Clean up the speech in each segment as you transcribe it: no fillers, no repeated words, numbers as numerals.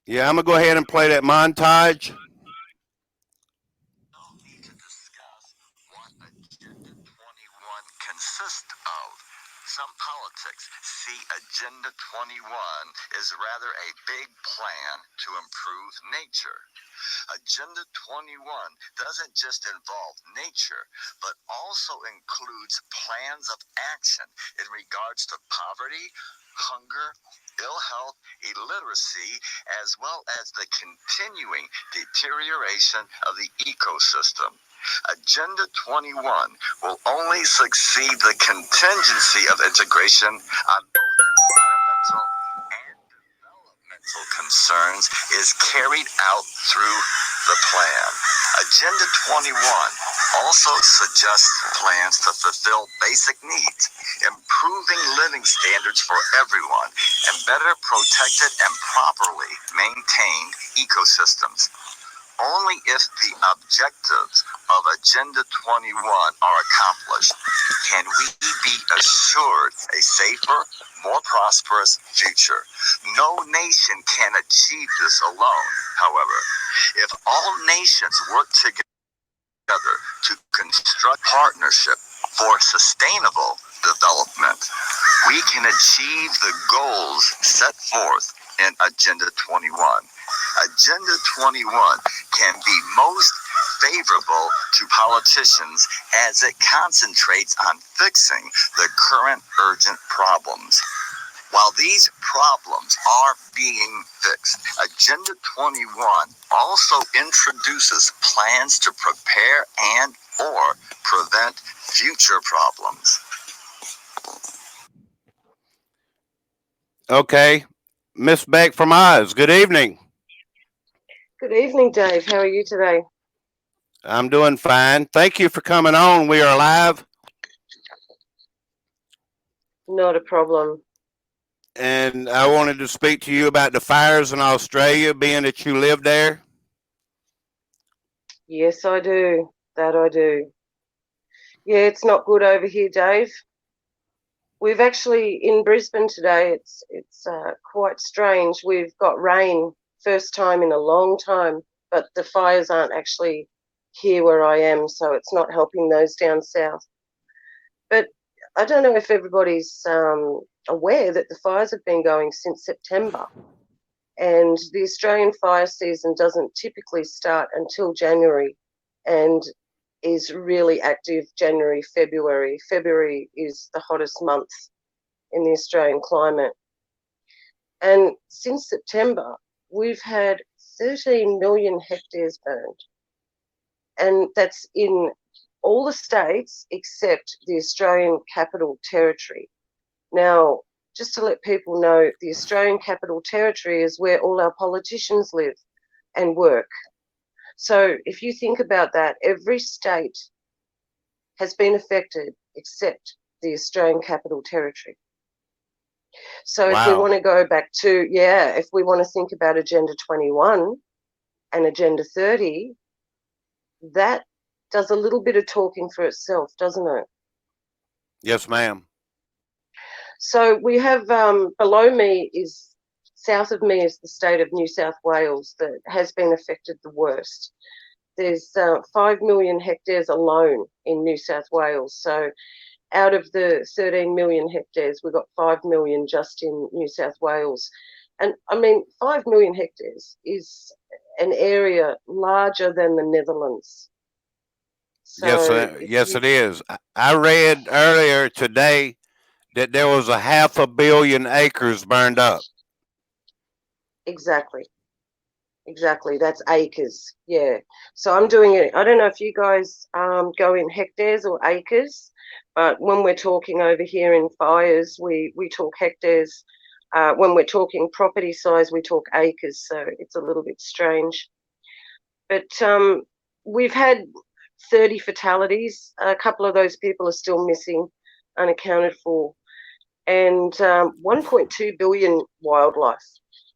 Yeah, I'm gonna go ahead and play that montage. Need to discuss what Agenda 21 consists of. Some politics see Agenda 21 as rather a big plan to improve nature. Agenda 21 doesn't just involve nature, but also includes plans of action in regards to poverty, hunger, ill health, illiteracy, as well as the continuing deterioration of the ecosystem. Agenda 21 will only succeed the contingency of integration on both environmental and developmental concerns is carried out through the plan. Agenda 21 also suggests plans to fulfill basic needs, improving living standards for everyone, and better protected and properly maintained ecosystems. Only if the objectives of Agenda 21 are accomplished can we be assured a safer, more prosperous future. No nation can achieve this alone, however. If all nations work together to construct partnership for sustainable development, we can achieve the goals set forth in Agenda 21. Agenda 21 can be most favorable to politicians as it concentrates on fixing the current urgent problems. While these problems are being fixed, Agenda 21 also introduces plans to prepare and or prevent future problems. Okay, Miss Beck from Oz. Good evening. Good evening, Dave. How are you today? I'm doing fine. Thank you for coming on. We are live, Not a problem. and I wanted to speak to you about the fires in Australia, being that you live there. Yes, I do. That I do. Yeah, it's not good over here, Dave. We've actually in Brisbane today. It's quite strange. We've got rain, first time in a long time, but the fires aren't actually here where I am, so it's not helping those down south. But I don't know if everybody's aware that the fires have been going since September. And the Australian fire season doesn't typically start until January and is really active January, February. February is the hottest month in the Australian climate. And since September, we've had 13 million hectares burned. And that's in all the states except the Australian Capital Territory. Now, just to let people know, the Australian Capital Territory is where all our politicians live and work. So if you think about that, every state has been affected except the Australian Capital Territory. So if we Wow. want to go back to, if we want to think about Agenda 21 and Agenda 30, that does a little bit of talking for itself, doesn't it? Yes, ma'am. So we have below me is, south of me is the state of New South Wales that has been affected the worst. There's 5 million hectares alone in New South Wales. So out of the 13 million hectares, we've got 5 million just in New South Wales. And I mean, 5 million hectares is an area larger than the Netherlands. Yes, So yes, it is. I read earlier today that there was a 500 million acres burned up. exactly. Exactly, that's acres. Yeah. So I'm doing it. I don't know if you guys go in hectares or acres, but when we're talking over here in fires, we talk hectares. When we're talking property size, we talk acres. So it's a little bit strange. But we've had 30 fatalities. A couple of those people are still missing, unaccounted for, and 1.2 billion wildlife.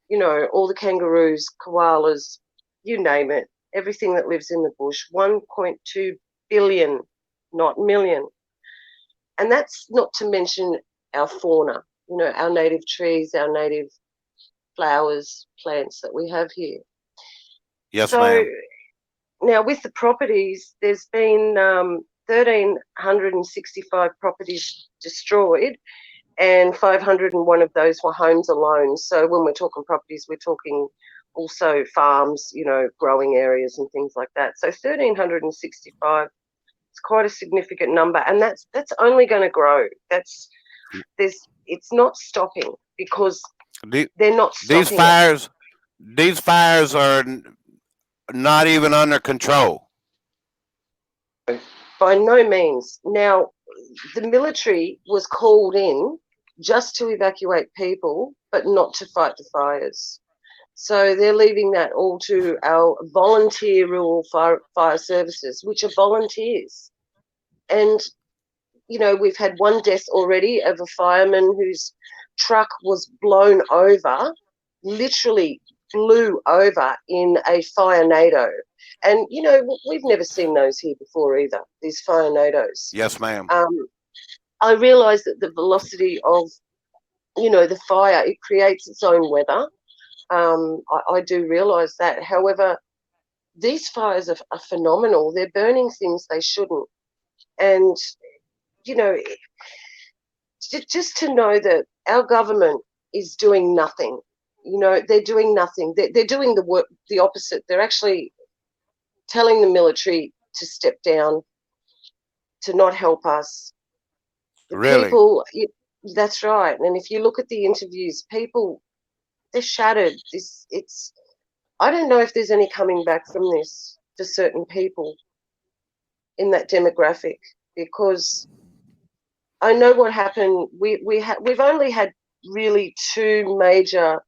You know, all the kangaroos, koalas, you name it, everything that lives in the bush. 1.2 billion, not million. And that's not to mention our fauna, you know, our native trees, our native flowers, plants that we have here. Yes, So ma'am. now with the properties, there's been 1,365 properties destroyed, and 501 of those were homes alone. So when we're talking properties, we're talking also farms, growing areas and things like that. So 1,365 is quite a significant number, and that's only going to grow. It's not stopping because The- they're not These stopping it. fires, these fires are not even under control. By no means. Now, the military was called in just to evacuate people, but not to fight the fires. So they're leaving that all to our volunteer rural fire services, which are volunteers. And, we've had one death already of a fireman whose truck was blown over, literally blew over in a firenado. And, we've never seen those here before either, these firenados. Yes, ma'am. I realise that the velocity of, the fire, it creates its own weather. I do realise that. However, these fires are phenomenal. They're burning things they shouldn't. And, you know, just to know that our government is doing nothing. They're doing nothing. They're doing the work, the opposite. They're actually telling the military to step down, to not help us. The Really? people, that's right. And if you look at the interviews, people, they're shattered. I don't know if there's any coming back from this for certain people in that demographic, because I know what happened. We've only had really two major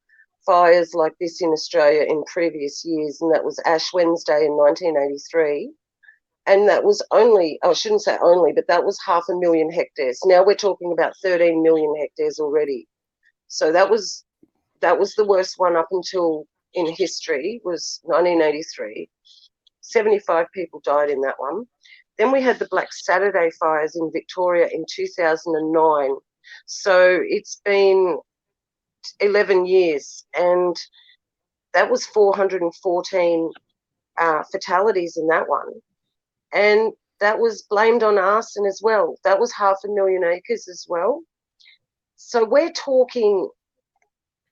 fires like this in Australia in previous years, and that was Ash Wednesday in 1983. And that was only, I shouldn't say only, but that was 500,000 hectares. Now we're talking about 13 million hectares already. So that was the worst one up until in history, was 1983. 75 people died in that one. Then we had the Black Saturday fires in Victoria in 2009. So it's been 11 years, and that was 414 fatalities in that one. And that was blamed on arson as well. That was 500,000 acres as well. So we're talking,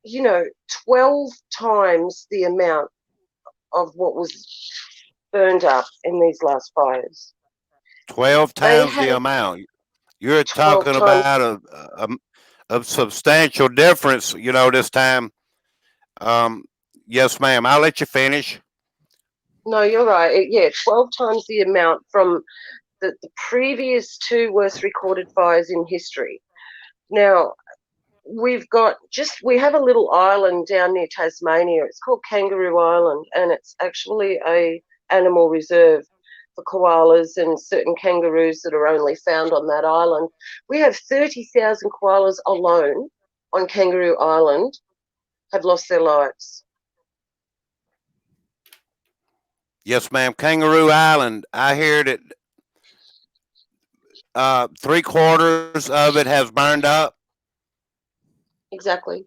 12 times the amount of what was burned up in these last fires. 12 They times the had amount. You're 12 talking times. about a substantial difference, this time. Um, yes, ma'am. I'll let you finish. No, you're right. Yeah, 12 times the amount from the previous two worst recorded fires in history. Now, we have a little island down near Tasmania. It's called Kangaroo Island, and it's actually a animal reserve for koalas and certain kangaroos that are only found on that island. We have 30,000 koalas alone on Kangaroo Island have lost their lives. Yes, ma'am. Kangaroo Island. I hear that 3/4 of it has burned up. Exactly.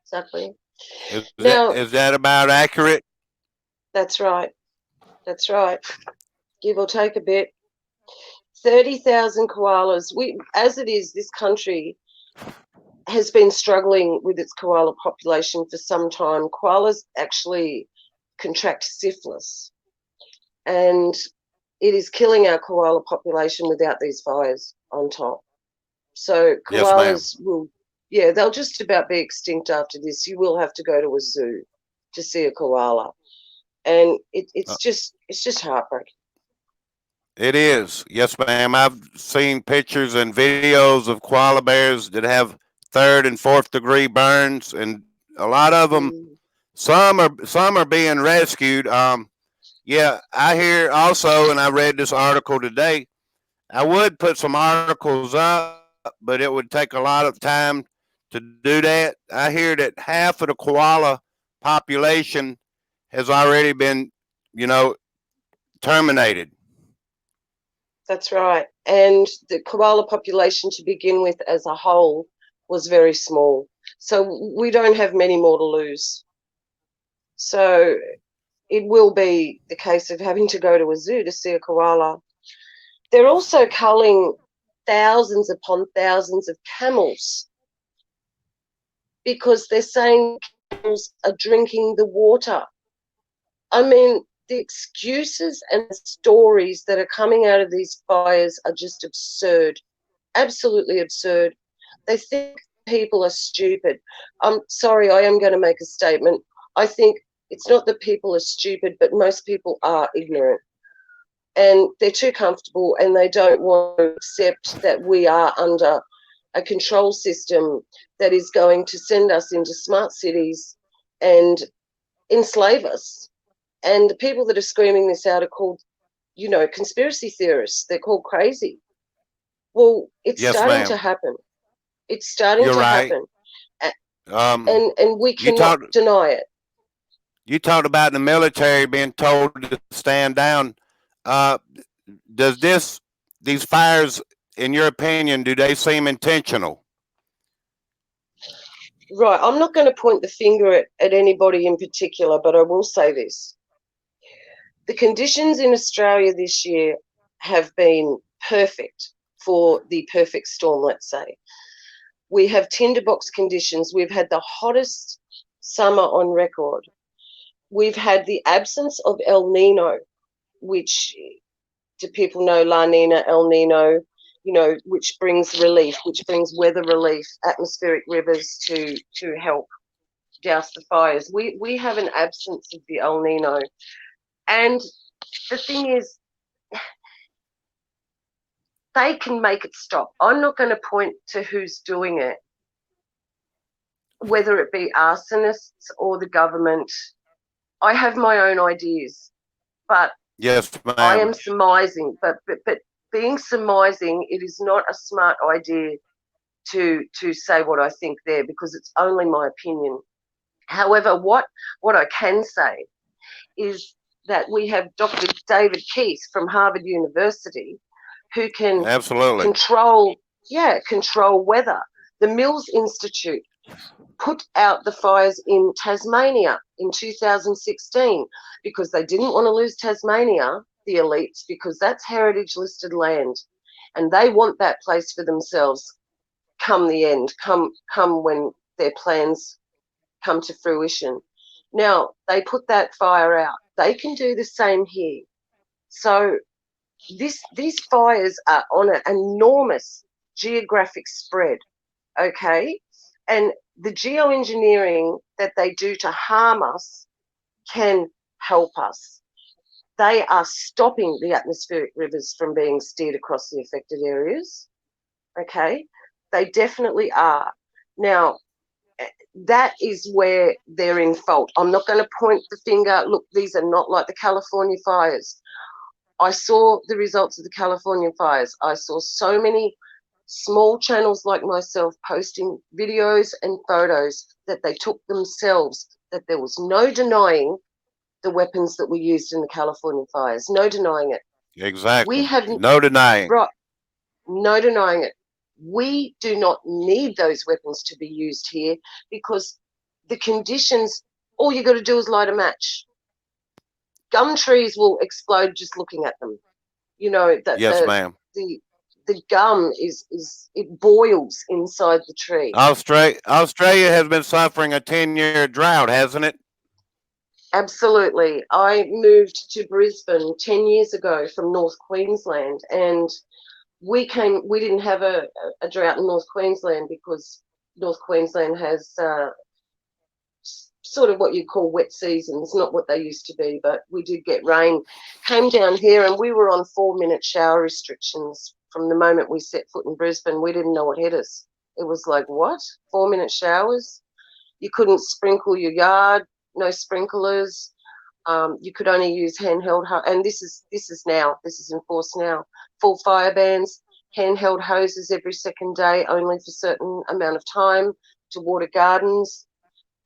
Exactly. Is that Now, is that about accurate? that's right. That's right. Give or take a bit. 30,000 koalas. As it is, this country has been struggling with its koala population for some time. Koalas actually contract syphilis, and it is killing our koala population without these fires on top. So Yes, ma'am. koalas they'll just about be extinct after this. You will have to go to a zoo to see a koala, and Uh, it's just heartbreaking. it is. Yes, ma'am. I've seen pictures and videos of koala bears that have third and fourth degree burns, and a lot of them. Mm, Some are being rescued. Yeah, I hear also, and I read this article today. I would put some articles up, but it would take a lot of time to do that. I hear that half of the koala population has already been, you know, terminated. that's right. And the koala population to begin with as a whole was very small. So we don't have many more to lose. So it will be the case of having to go to a zoo to see a koala. They're also culling thousands upon thousands of camels because they're saying camels are drinking the water. I mean, the excuses and stories that are coming out of these fires are just absurd, absolutely absurd. They think people are stupid. I'm sorry, I am going to make a statement. I think it's not that people are stupid, but most people are ignorant. And they're too comfortable and they don't want to accept that we are under a control system that is going to send us into smart cities and enslave us. And the people that are screaming this out are called, conspiracy theorists. They're called crazy. Well, it's Yes, starting to ma'am. happen. It's starting You're to right. happen. And we You cannot talked deny it. you talked about the military being told to stand down. Uh, does these fires, in your opinion, do they seem intentional? Right, I'm not going to point the finger at anybody in particular, but I will say this. The conditions in Australia this year have been perfect for the perfect storm, let's say. We have tinderbox conditions. We've had the hottest summer on record. We've had the absence of El Nino, which, do people know La Nina, El Nino, which brings relief, which brings weather relief, atmospheric rivers to help douse the fires. We have an absence of the El Nino. And the thing is, they can make it stop. I'm not going to point to who's doing it, whether it be arsonists or the government. I have my own ideas, but Yes, I ma'am. am surmising. But being surmising, it is not a smart idea to say what I think there, because it's only my opinion. However, what I can say is that we have Dr. David Keith from Harvard University, who can Absolutely. control weather. The Mills Institute put out the fires in Tasmania in 2016 because they didn't want to lose Tasmania, the elites, because that's heritage listed land, and they want that place for themselves come the end, come when their plans come to fruition. Now, they put that fire out. They can do the same here. So these fires are on an enormous geographic spread, okay? And the geoengineering that they do to harm us can help us. They are stopping the atmospheric rivers from being steered across the affected areas, okay? They definitely are. Now, that is where they're in fault. I'm not going to point the finger. Look, these are not like the California fires. I saw the results of the California fires. I saw so many small channels like myself posting videos and photos that they took themselves, that there was no denying the weapons that were used in the California fires. No denying it. We Exactly. have, No denying. right, no denying it. We do not need those weapons to be used here because the conditions, all you got to do is light a match. Gum trees will explode just looking at them. That Yes, ma'am. the gum is it boils inside the tree. Australia has been suffering a 10-year drought, hasn't it? Absolutely. I moved to Brisbane 10 years ago from North Queensland, and we didn't have a drought in North Queensland because North Queensland has sort of what you call wet seasons, not what they used to be, but we did get rain. Came down here and we were on 4-minute shower restrictions from the moment we set foot in Brisbane. We didn't know what hit us. It was like, what? 4-minute showers? You couldn't sprinkle your yard, no sprinklers. You could only use handheld, and this is enforced now. Full fire bans, handheld hoses every second day, only for certain amount of time to water gardens.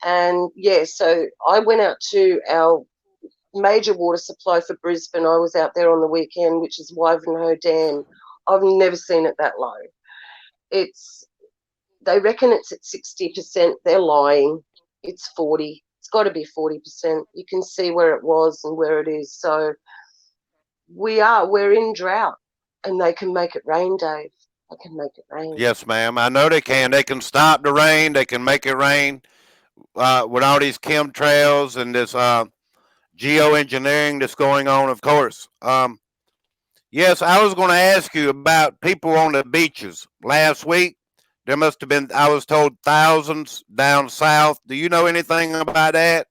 And yeah, so I went out to our major water supply for Brisbane. I was out there on the weekend, which is Wivenhoe Dam. I've never seen it that low. It's they reckon it's at 60%. They're lying. It's 40. It's got to be 40%. You can see where it was and where it is. So we're in drought, and they can make it rain, Dave. They can make it rain. Yes, ma'am. I know they can. They can stop the rain. They can make it rain with all these chemtrails and this geoengineering that's going on. Of course. Yes, I was going to ask you about people on the beaches last week. There must have been, I was told, thousands down south. Do you know anything about that?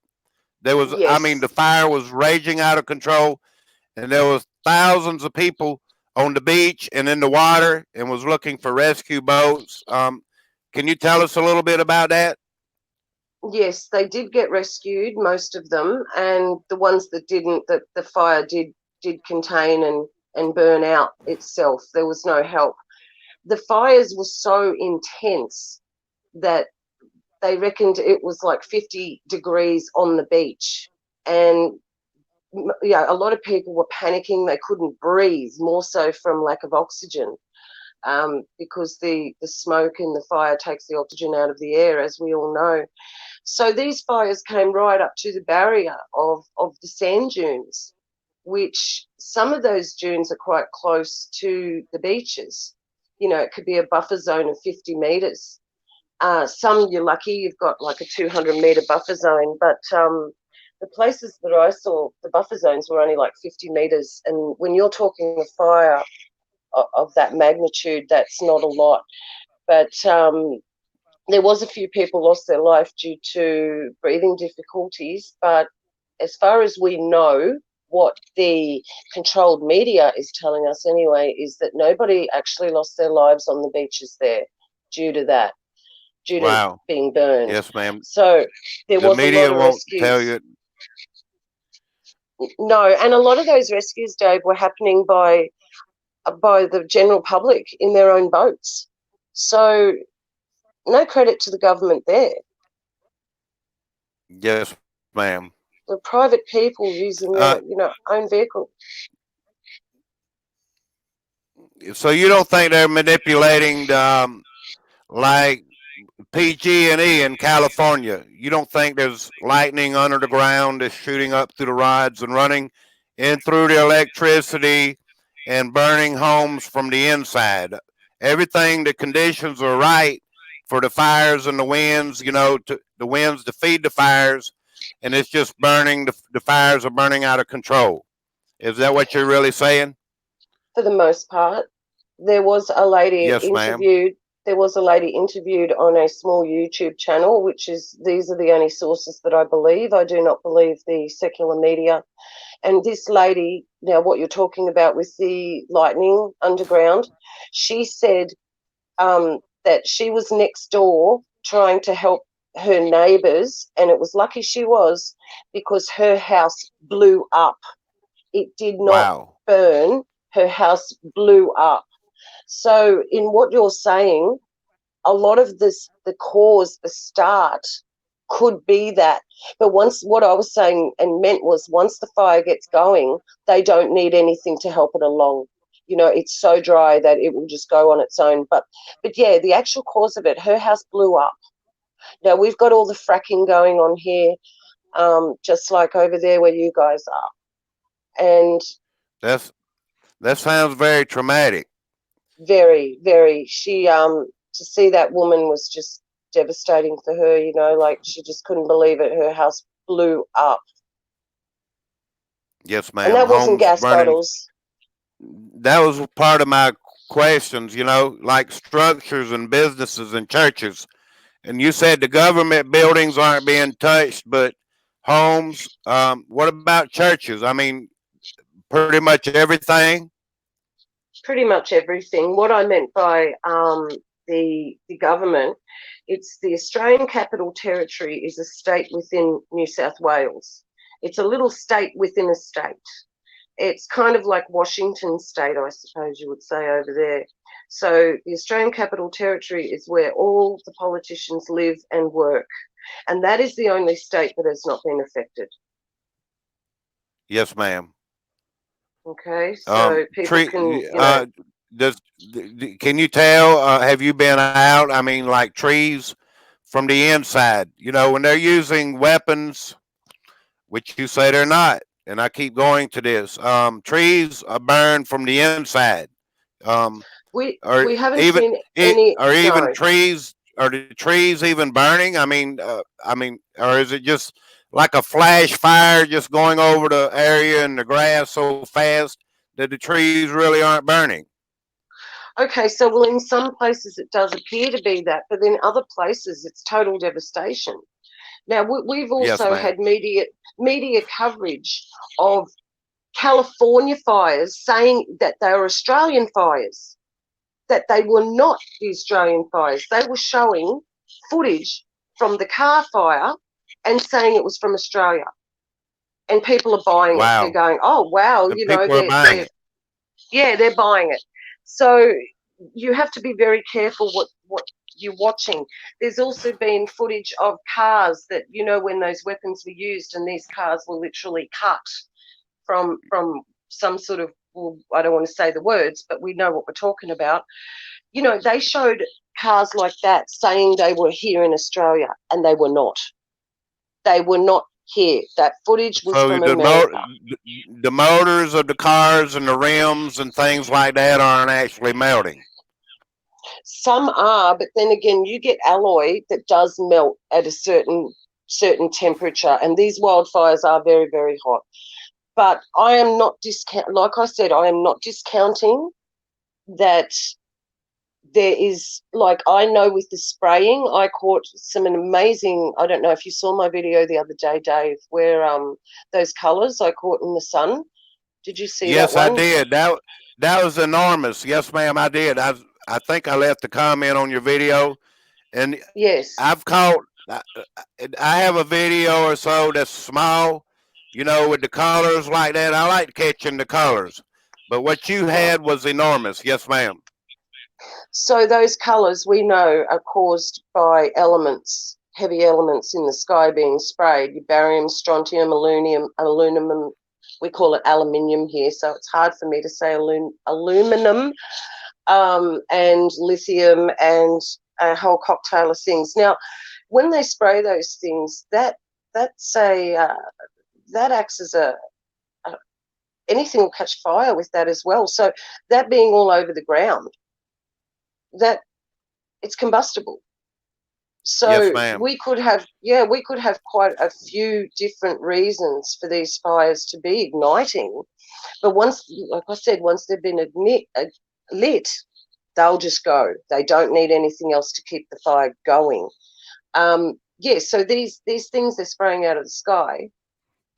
There was, I mean, Yes. the fire was raging out of control, and there was thousands of people on the beach and in the water, and was looking for rescue boats. Can you tell us a little bit about that? Yes, they did get rescued, most of them, and the ones that didn't, that the fire did contain and burn out itself. There was no help. The fires were so intense that they reckoned it was like 50 degrees on the beach, and yeah, a lot of people were panicking. They couldn't breathe, more so from lack of oxygen, because the smoke in the fire takes the oxygen out of the air, as we all know. So these fires came right up to the barrier of the sand dunes, which some of those dunes are quite close to the beaches. You know, it could be a buffer zone of 50 metres. Some you're lucky, you've got like a 200-metre buffer zone, but the places that I saw, the buffer zones were only like 50 metres. And when you're talking a fire of that magnitude, that's not a lot. But there was a few people lost their life due to breathing difficulties, but as far as we know, what the controlled media is telling us anyway is that nobody actually lost their lives on the beaches there due to that, due to Wow. being burned. Yes, ma'am. So there The was a lot media of won't tell rescues. you. No, and a lot of those rescues, Dave, were happening by the general public in their own boats. So no credit to the government there. Yes, ma'am. The private people using Uh, their, own vehicle. so you don't think they're manipulating like PG&E in California? You don't think there's lightning under the ground that's shooting up through the rods and running in through the electricity and burning homes from the inside? Everything, the conditions are right for the fires and the winds, the winds to feed the fires, and it's just burning. The fires are burning out of control. Is that what you're really saying? For the most part. There was a lady Yes, ma'am. interviewed. There was a lady interviewed on a small YouTube channel, which is, these are the only sources that I believe. I do not believe the secular media. And this lady, now what you're talking about with the lightning underground, she said that she was next door trying to help her neighbours, and it was lucky she was, because her house blew up. It did not Wow. burn. Her house blew up. So in what you're saying, a lot of this, the cause, the start could be that. But once, what I was saying and meant was, once the fire gets going, they don't need anything to help it along. It's so dry that it will just go on its own. But yeah, the actual cause of it, her house blew up. Now, we've got all the fracking going on here, just like over there where you guys are. And That's that sounds very traumatic. very, very, to see that woman was just devastating for her, like she just couldn't believe it. Her house blew up. Yes, And ma'am. that wasn't Homes gas burning. bottles. That was part of my questions, like structures and businesses and churches. And you said the government buildings aren't being touched, but homes. What about churches? I mean, pretty much everything. Pretty much everything. What I meant by the government, it's the Australian Capital Territory is a state within New South Wales. It's a little state within a state. It's kind of like Washington State, I suppose you would say, over there. So the Australian Capital Territory is where all the politicians live and work. And that is the only state that has not been affected. Yes, ma'am. Okay, so people Treat can, does can you tell? Have you been out? I mean, like trees from the inside. You know, when they're using weapons, which you say they're not, and I keep going to this. Trees are burned from the inside. Um, or We haven't even seen any. or even No. trees. Are the trees even burning? I mean, or is it just like a flash fire just going over the area and the grass so fast that the trees really aren't burning? Okay, so well, in some places it does appear to be that, but in other places it's total devastation. Now we've Yes, also ma'am. had media coverage of California fires saying that they were Australian fires, that they were not the Australian fires. They were showing footage from the car fire and saying it was from Australia. And people are buying it. They're Wow. going, oh wow, The people are buying they're it. yeah, they're buying it. So you have to be very careful what you're watching. There's also been footage of cars that, when those weapons were used, and these cars were literally cut from some sort of, well, I don't want to say the words, but we know what we're talking about. They showed cars like that saying they were here in Australia, and they were not. They were not here. That footage was So from America. the motors of the cars and the rims and things like that aren't actually melting. Some are, but then again, you get alloy that does melt at a certain temperature, and these wildfires are very, very hot. But I am not like I said, I am not discounting that there is, like, I know with the spraying, I caught some amazing, I don't know if you saw my video the other day, Dave, where those colours I caught in the sun. Did you see that Yes, I one? did. That was enormous. Yes, ma'am, I did. I think I left a comment on your video, and Yes. I've caught. I have a video or so that's small, with the colors like that. I like catching the colors, but what you Right. had was enormous. Yes, ma'am. So those colours we know are caused by elements, heavy elements in the sky being sprayed. Barium, strontium, aluminum. We call it aluminium here, so it's hard for me to say aluminum, and lithium, and a whole cocktail of things. Now, when they spray those things, that's that acts as a anything will catch fire with that as well. So that being all over the ground, that it's combustible. Yes, So ma'am. we could have quite a few different reasons for these fires to be igniting. But once, like I said, once they've been lit, they'll just go. They don't need anything else to keep the fire going. So these things they're spraying out of the sky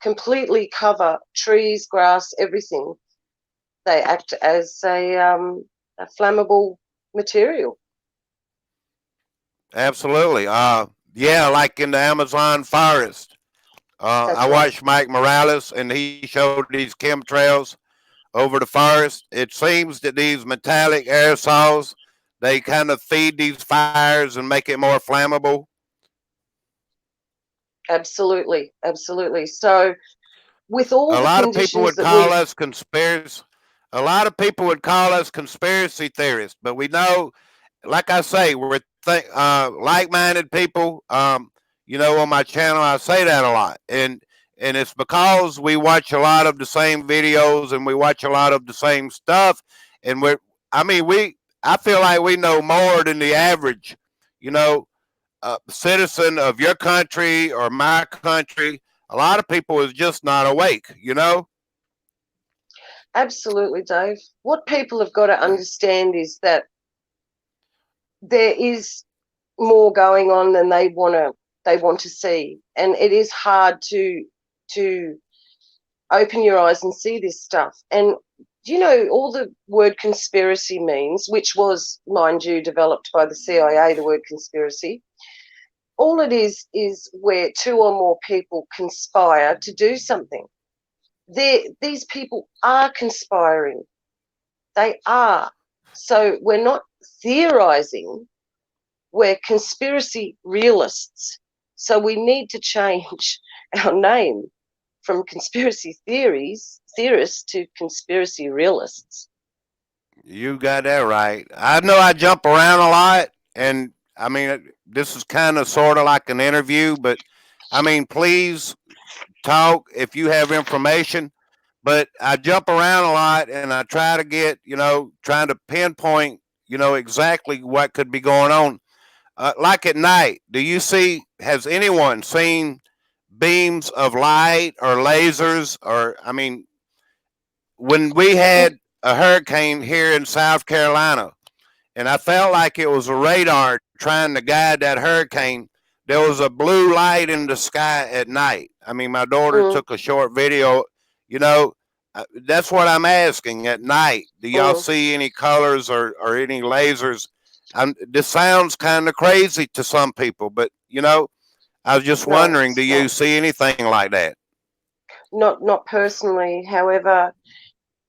completely cover trees, grass, everything. They act as a flammable material. Absolutely. Yeah, like in the Amazon forest. I That's right. watched Mike Morales, and he showed these chemtrails over the forest. It seems that these metallic aerosols they kind of feed these fires and make it more flammable. Absolutely, absolutely. So with all A the lot of people conditions would that call we've, us conspiracy. A lot of people would call us conspiracy theorists, but we know, like I say, we're like-minded people. On my channel, I say that a lot, and it's because we watch a lot of the same videos and we watch a lot of the same stuff, and I mean, I feel like we know more than the average, you know, citizen of your country or my country. A lot of people is just not awake. absolutely, Dave, what people have got to understand is that there is more going on than they want to see, and it is hard to open your eyes and see this stuff. And all the word conspiracy means, which was, mind you, developed by the CIA, the word conspiracy. All it is where two or more people conspire to do something. These people are conspiring. They are. So we're not theorizing, we're conspiracy realists. So we need to change our name from conspiracy theorists to conspiracy realists. You got that right. I know I jump around a lot, and I mean, this is kind of sort of like an interview, but I mean, please talk if you have information. But I jump around a lot, and I try to get, trying to pinpoint, exactly what could be going on. Like at night, has anyone seen beams of light or lasers? Or, I mean, when we Mm, had a hurricane here in South Carolina, and I felt like it was a radar trying to guide that hurricane. There was a blue light in the sky at night. I mean, my daughter mm, took a short video. You know, that's what I'm asking. At night, do y'all mm. see any colors or any lasers? This sounds kind of crazy to some people, but I was just No, wondering, do it's you not. see anything like that? Not personally. However,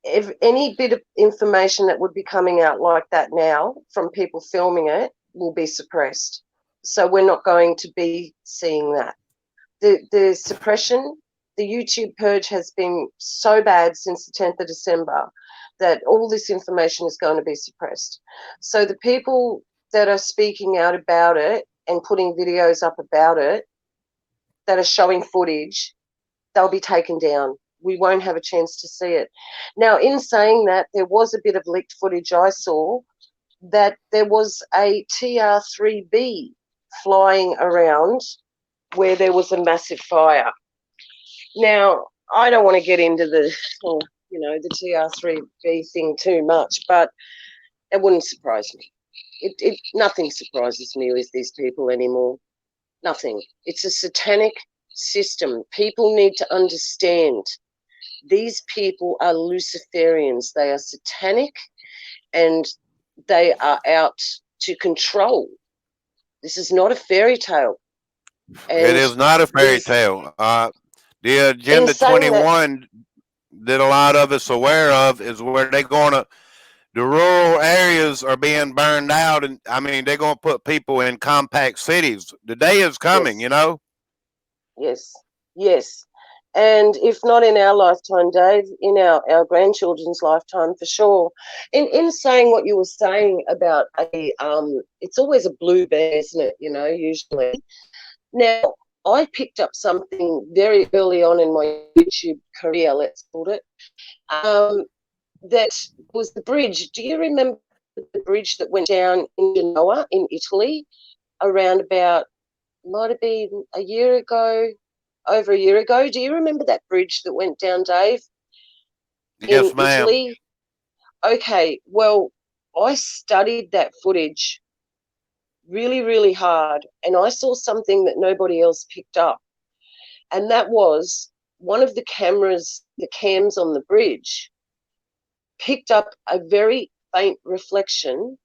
if any bit of information that would be coming out like that now from people filming it will be suppressed. So we're not going to be seeing that. The suppression, the YouTube purge has been so bad since the 10th of December that all this information is going to be suppressed. So the people that are speaking out about it and putting videos up about it that are showing footage, they'll be taken down. We won't have a chance to see it. Now, in saying that, there was a bit of leaked footage I saw that there was a TR3B flying around where there was a massive fire. Now, I don't want to get into the TR3B thing too much, but it wouldn't surprise me. Nothing surprises me with these people anymore. Nothing. It's a satanic system. People need to understand these people are Luciferians. They are satanic and they are out to control. This is not a fairy tale. It And is not a fairy there's, tale. The in Agenda saying that, 21 that a lot of us aware of is where they're going to the rural areas are being burned out, and I mean they're going to put people in compact cities. The day is coming, yes, you know. yes, yes. And if not in our lifetime, Dave, in our grandchildren's lifetime for sure. In saying what you were saying about it's always a blue bear, isn't it? Usually. Now, I picked up something very early on in my YouTube career, let's call it, that was the bridge. Do you remember the bridge that went down in Genoa in Italy around about, might have been a year ago, over a year ago? Do you remember that bridge that went down, Dave, in Yes, ma'am. Italy? Okay, well, I studied that footage really, really hard, and I saw something that nobody else picked up. And that was one of the cameras, the cams on the bridge, picked up a very faint reflection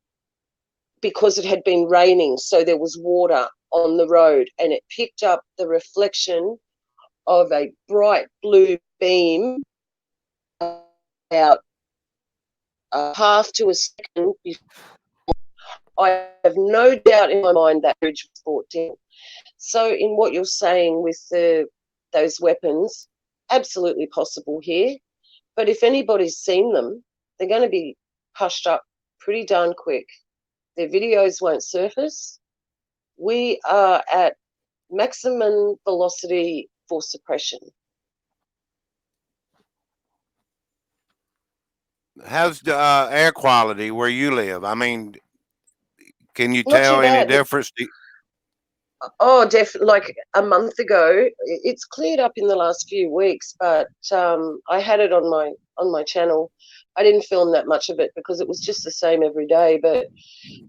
because it had been raining, so there was water on the road, and it picked up the reflection of a bright blue beam about a half to a second. I have no doubt in my mind that bridge was brought down. So, in what you're saying with those weapons, absolutely possible here. But if anybody's seen them, they're going to be hushed up pretty darn quick. Their videos won't surface. We are at maximum velocity for suppression. How's the air quality where you live? I mean, can you Not too tell any bad. difference? Oh, definitely. Like a month ago, it's cleared up in the last few weeks, but I had it on my channel. I didn't film that much of it because it was just the same every day. But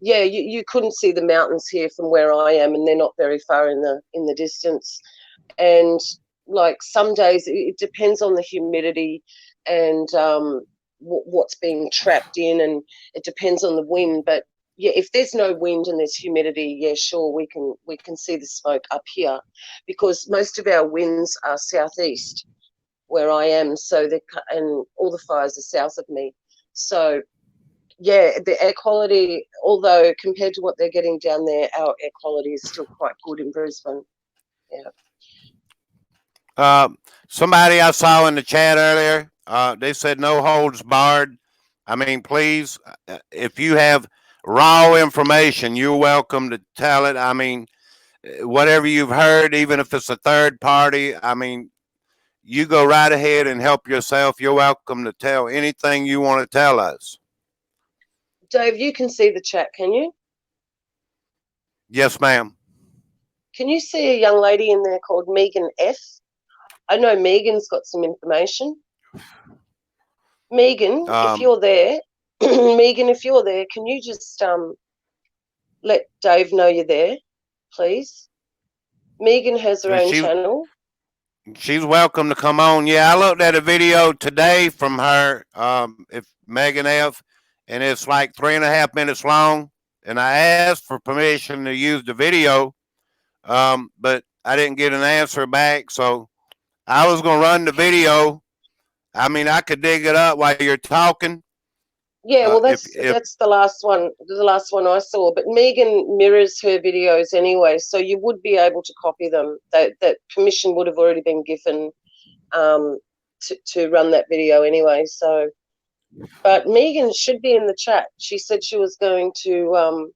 yeah, you couldn't see the mountains here from where I am, and they're not very far in the distance. And like some days, it depends on the humidity and what's being trapped in, and it depends on the wind. But yeah, if there's no wind and there's humidity, yeah, sure, we can see the smoke up here, because most of our winds are southeast where I am. So and all the fires are south of me. So yeah, the air quality, although compared to what they're getting down there, our air quality is still quite good in Brisbane. Yeah. Uh, Somebody I saw in the chat earlier, they said no holds barred. I mean, please, if you have raw information, you're welcome to tell it. I mean, whatever you've heard, even if it's a third party, I mean, you go right ahead and help yourself. You're welcome to tell anything you want to tell us. Dave, you can see the chat, can you? Yes, ma'am. Can you see a young lady in there called Megan F? I know Megan's got some information. Megan, if Um, you're there, Megan, if you're there, can you just let Dave know you're there, please? Megan has her own she channel. she's welcome to come on. Yeah, I looked at a video today from her. If Megan F, and it's like 3.5 minutes long. And I asked for permission to use the video, but I didn't get an answer back. So I was gonna run the video. I mean, I could dig it up while you're talking. Yeah, well, If that's the last one I saw. But Megan mirrors her videos anyway, so you would be able to copy them. That permission would have already been given to run that video anyway. So, but Megan should be in the chat. She said she was going to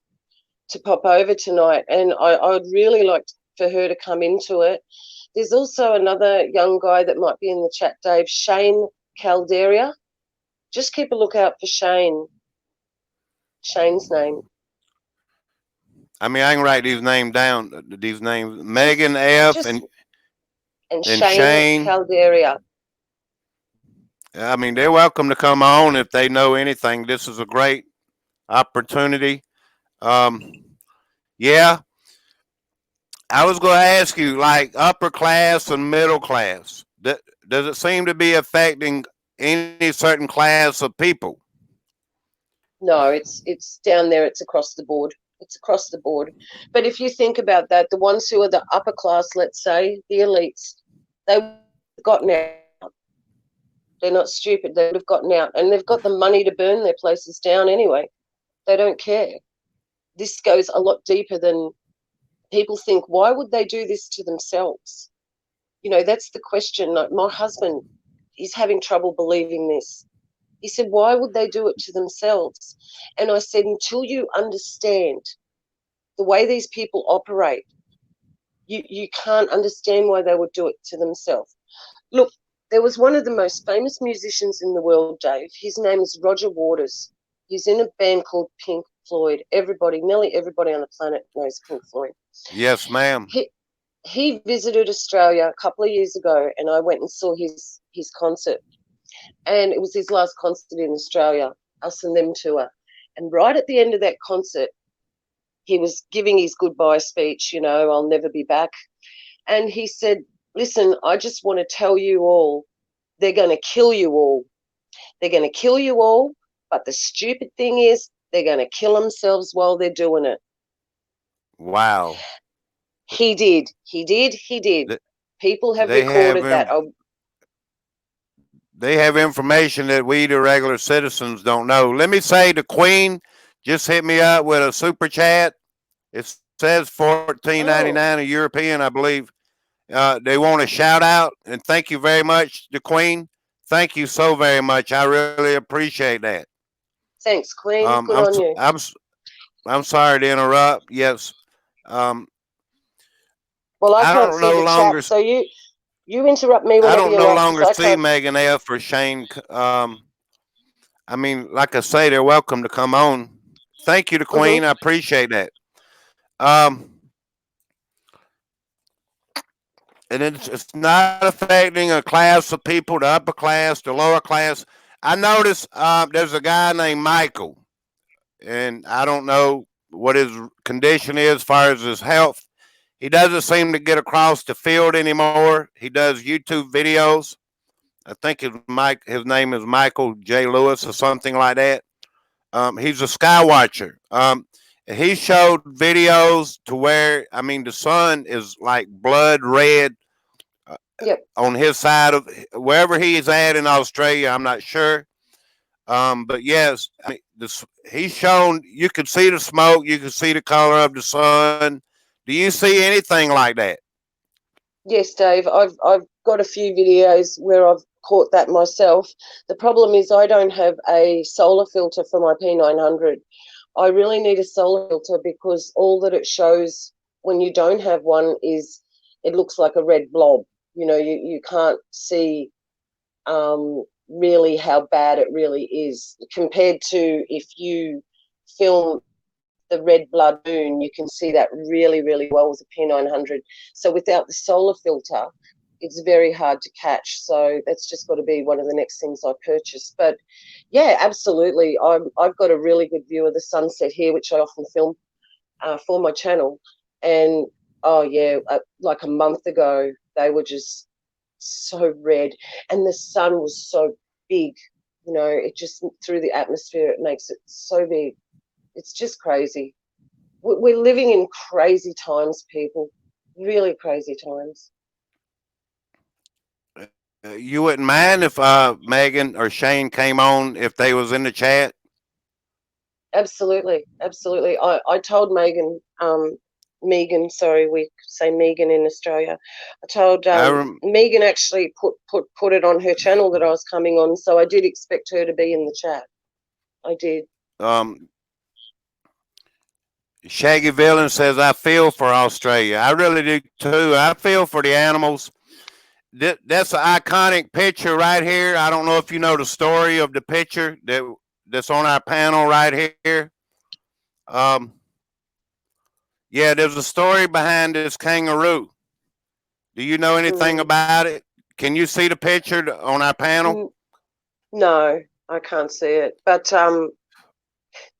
pop over tonight, and I would really like for her to come into it. There's also another young guy that might be in the chat, Dave, Shane Calderia. Just keep a lookout for Shane's name. I mean, I can write these names down. These names: Megan F. Just and and Shane Shane. Calderia. I mean, they're welcome to come on if they know anything. This is a great opportunity. Um, yeah, I was going to ask you, like upper class and middle class. Does it seem to be affecting any certain class of people? No, it's down there. It's across the board. It's across the board. But if you think about that, the ones who are the upper class, let's say the elites, they've gotten out. They're not stupid. They would have gotten out, and they've got the money to burn their places down anyway. They don't care. This goes a lot deeper than people think. Why would they do this to themselves? You know, that's the question. Like my husband, he's having trouble believing this. He said, why would they do it to themselves? And I said, until you understand the way these people operate, you can't understand why they would do it to themselves. Look, there was one of the most famous musicians in the world, Dave. His name is Roger Waters. He's in a band called Pink Floyd. Nearly everybody on the planet knows Pink Floyd. Yes, ma'am. He visited Australia a couple of years ago, and I went and saw his concert. And it was his last concert in Australia, Us and Them tour. And right at the end of that concert, he was giving his goodbye speech, you know, I'll never be back. And he said, listen, I just want to tell you all, they're going to kill you all. They're going to kill you all. But the stupid thing is, they're going to kill themselves while they're doing it. Wow. He did. People have They recorded have that. they have information that we, the regular citizens, don't know. Let me say, the Queen just hit me up with a super chat. It says 14.99 a European, I believe. They want a shout out, and thank you very much, the Queen. Thank you so very much. I really appreciate that. Thanks, Queen. Good on you. I'm sorry to interrupt. Yes. Um, well, I can't don't see no the longer. chat, so you interrupt me I whenever don't you no like. longer see Megan F. or Shane. I mean, like I say, they're welcome to come on. Thank you, the Queen. I appreciate that. Um, and it's not affecting a class of people, the upper class, the lower class. I noticed there's a guy named Michael, and I don't know what his condition is as far as his health. He doesn't seem to get across the field anymore. He does YouTube videos. I think his name is Michael J. Lewis or something like that. He's a sky watcher. He showed videos to where, I mean, the sun is like blood red on his side of wherever he is at in Australia. I'm not sure. But yes, I mean, he's shown, you can see the smoke, you can see the color of the sun. Do you see anything like that? Yes, Dave. I've got a few videos where I've caught that myself. The problem is I don't have a solar filter for my P900. I really need a solar filter because all that it shows when you don't have one is it looks like a red blob. You can't see really how bad it really is compared to if you film the red blood moon. You can see that really, really well with a P900. So without the solar filter, it's very hard to catch. So that's just got to be one of the next things I purchase. But yeah, absolutely. I've got a really good view of the sunset here, which I often film for my channel. And oh yeah, like a month ago, they were just so red, and the sun was so big. It just through the atmosphere, it makes it so big. It's just crazy. We're living in crazy times, people. Really crazy times. You wouldn't mind if Megan or Shane came on if they was in the chat? Absolutely, absolutely. I told Megan, sorry, we say Megan in Australia. I told Megan actually put it on her channel that I was coming on, so I did expect her to be in the chat. I did. Shaggy Villain says, I feel for Australia. I really do too. I feel for the animals. That's an iconic picture right here. I don't know if you know the story of the picture that's on our panel right here. Yeah, there's a story behind this kangaroo. Do you know anything about it? Can you see the picture on our panel? No, I can't see it. But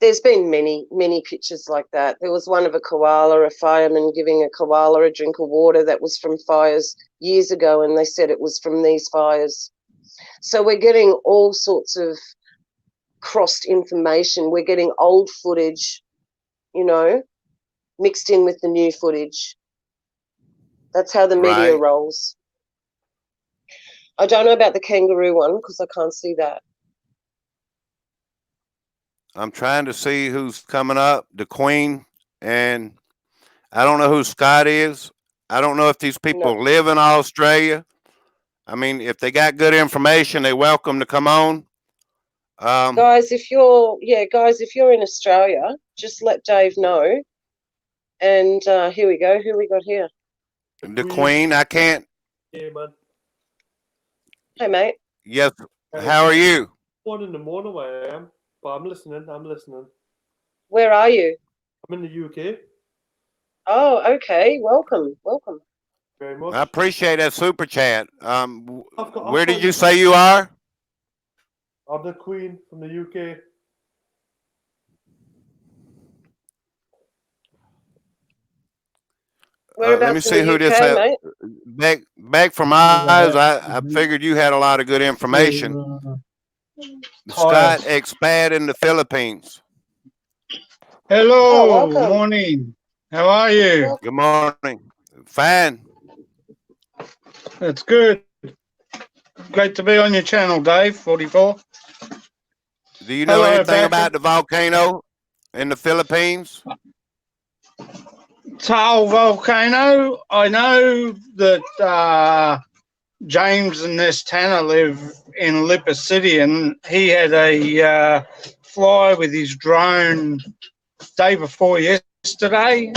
there's been many, many pictures like that. There was one of a koala, a fireman giving a koala a drink of water that was from fires years ago, and they said it was from these fires. So we're getting all sorts of crossed information. We're getting old footage, mixed in with the new footage. That's how the media rolls. I don't know about the kangaroo one because I can't see that. I'm trying to see who's coming up. The Queen, and I don't know who Scott is. I don't know if these people live in Australia. I mean, if they got good information, they're welcome to come on. Guys, if you're in Australia, just let Dave know. And here we go. Who we got here? The Queen. I can't. Yeah, man. Hey, mate. Yes. How are you? 1 in the morning where I am, but I'm listening. Where are you? I'm in the UK. Oh, okay. Welcome. Very much. I appreciate that super chat. Where did you say you are? I'm the Queen from the UK. Whereabouts let me see in the who UK, this mate? Beck from Oz. I figured you had a lot of good information. Scott, expat in the Philippines. Hello, morning. How are you? Good morning. Fine. That's good. Great to be on your channel, Dave, 44. Do you know anything about the volcano in the Philippines? Taal volcano. I know that James and Ness Tanner live in Lipa City, and he had a fly with his drone day before yesterday.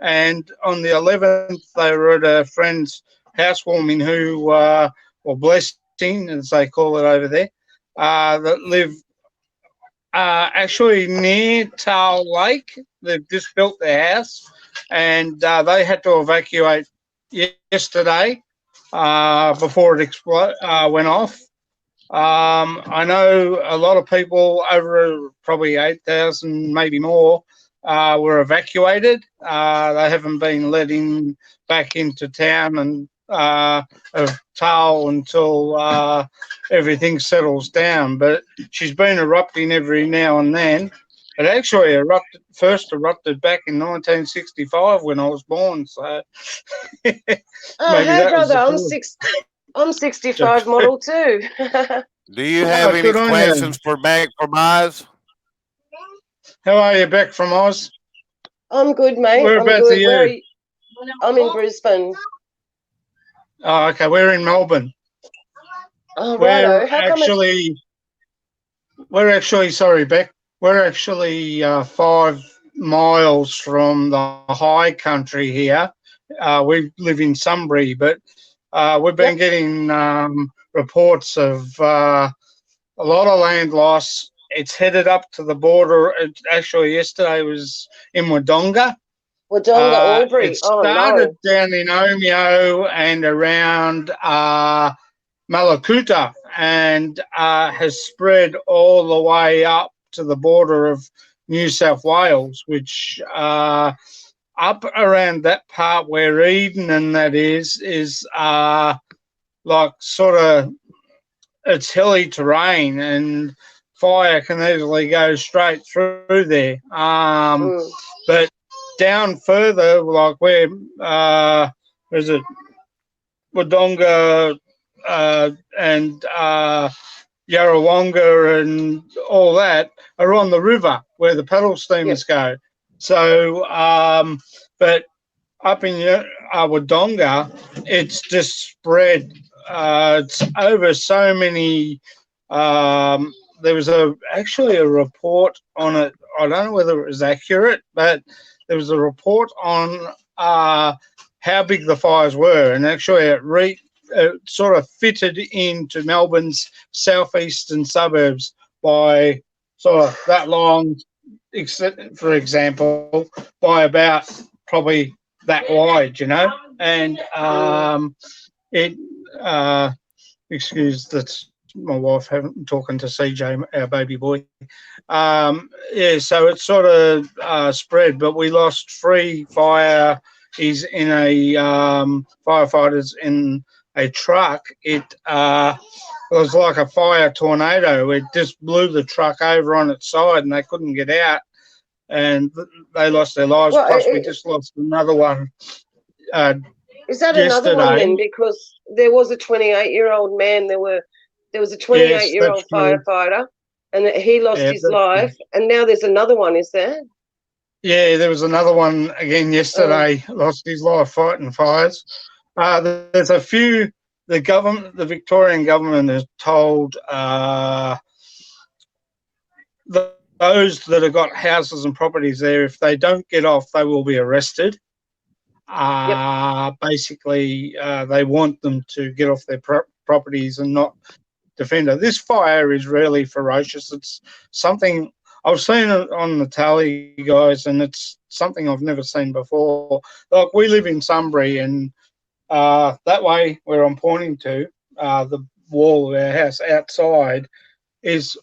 And on the 11th, they were at a friend's housewarming who, or blessing, as they call it over there, that live actually near Taal Lake. They've just built their house, and they had to evacuate yesterday before it went off. I know a lot of people, over probably 8,000, maybe more, were evacuated. They haven't been let in back into town and of Taal until everything settles down. But she's been erupting every now and then. It actually first erupted back in 1965 when I was born. So hey, brother, I'm 65 model too. Do you have any questions for Beck from Oz? How are you, Beck from Oz? I'm good, mate. Whereabouts are you? Where are you? I'm in Brisbane. Oh, okay. We're in Melbourne. Oh, we're righto. How come it's... actually sorry, Beck. We're actually 5 miles from the high country here. We live in Sunbury, but we've been Yep. getting reports of a lot of land loss. It's headed up to the border. Actually, yesterday was in Wodonga. Wodonga, Albury. It Oh, started no. down in Omeo and around Malakuta, and has spread all the way up to the border of New South Wales, which up around that part where Eden and that is like sort of, it's hilly terrain and fire can easily go straight through there. But down further, like where is it, Wodonga and Yarrawonga and all that are on the river where the paddle steamers go. So, but up in Wodonga, it's just spread. It's over so many. There was actually a report on it. I don't know whether it was accurate, but there was a report on how big the fires were, and actually it sort of fitted into Melbourne's southeastern suburbs by sort of that long, for example, by about probably that wide, and it excuse that's my wife talking to CJ, our baby boy. So it sort of spread, but we lost 3 fire. He's in a firefighters in a truck. It was like a fire tornado. It just blew the truck over on its side, and they couldn't get out, and they lost their lives. Well, Plus, we just lost another one is that yesterday. another one then? Because there was a 28-year-old man. There was a 28-year-old firefighter, and he lost his life. True. And now there's another one. Is there? Yeah, there was another one again yesterday. Lost his life fighting fires. There's a few. The Victorian government has told those that have got houses and properties there, if they don't get off, they will be arrested. Basically, they want them to get off their properties and not defend it. This fire is really ferocious. It's something I've seen it on the tally, guys, and it's something I've never seen before. Like, we live in Sunbury, and that way where I'm pointing to, the wall of our house outside is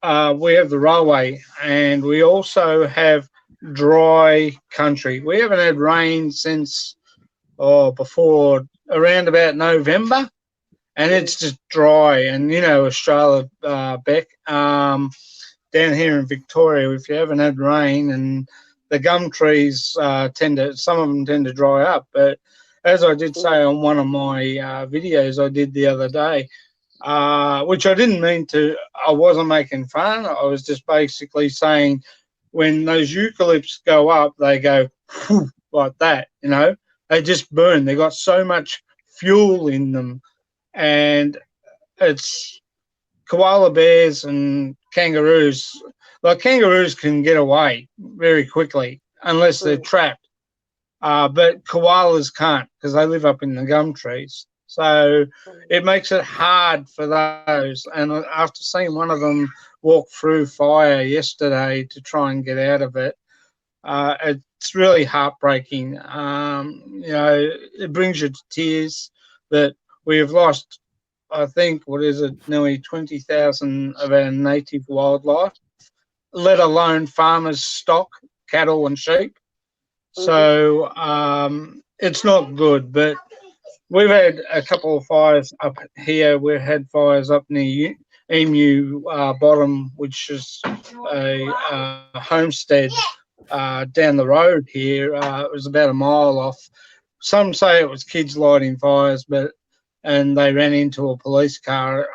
we have the railway, and we also have dry country. We haven't had rain since before around about November, and it's just dry. And Australia, Beck, down here in Victoria, if you haven't had rain, and the gum trees some of them tend to dry up. But as I did say on one of my videos I did the other day, which I didn't mean to, I wasn't making fun. I was just basically saying, when those eucalypts go up, they go like that, they just burn. They got so much fuel in them, and it's koala bears and kangaroos. Like, kangaroos can get away very quickly unless they're trapped, but koalas can't because they live up in the gum trees. So it makes it hard for those. And after seeing one of them walk through fire yesterday to try and get out of it, it's really heartbreaking. It brings you to tears that we have lost, I think, nearly 20,000 of our native wildlife, let alone farmers' stock, cattle and sheep. So it's not good, but we've had a couple of fires up here. We've had fires up near Emu Bottom, which is a homestead down the road here. It was about a mile off. Some say it was kids lighting fires, and they ran into a police car.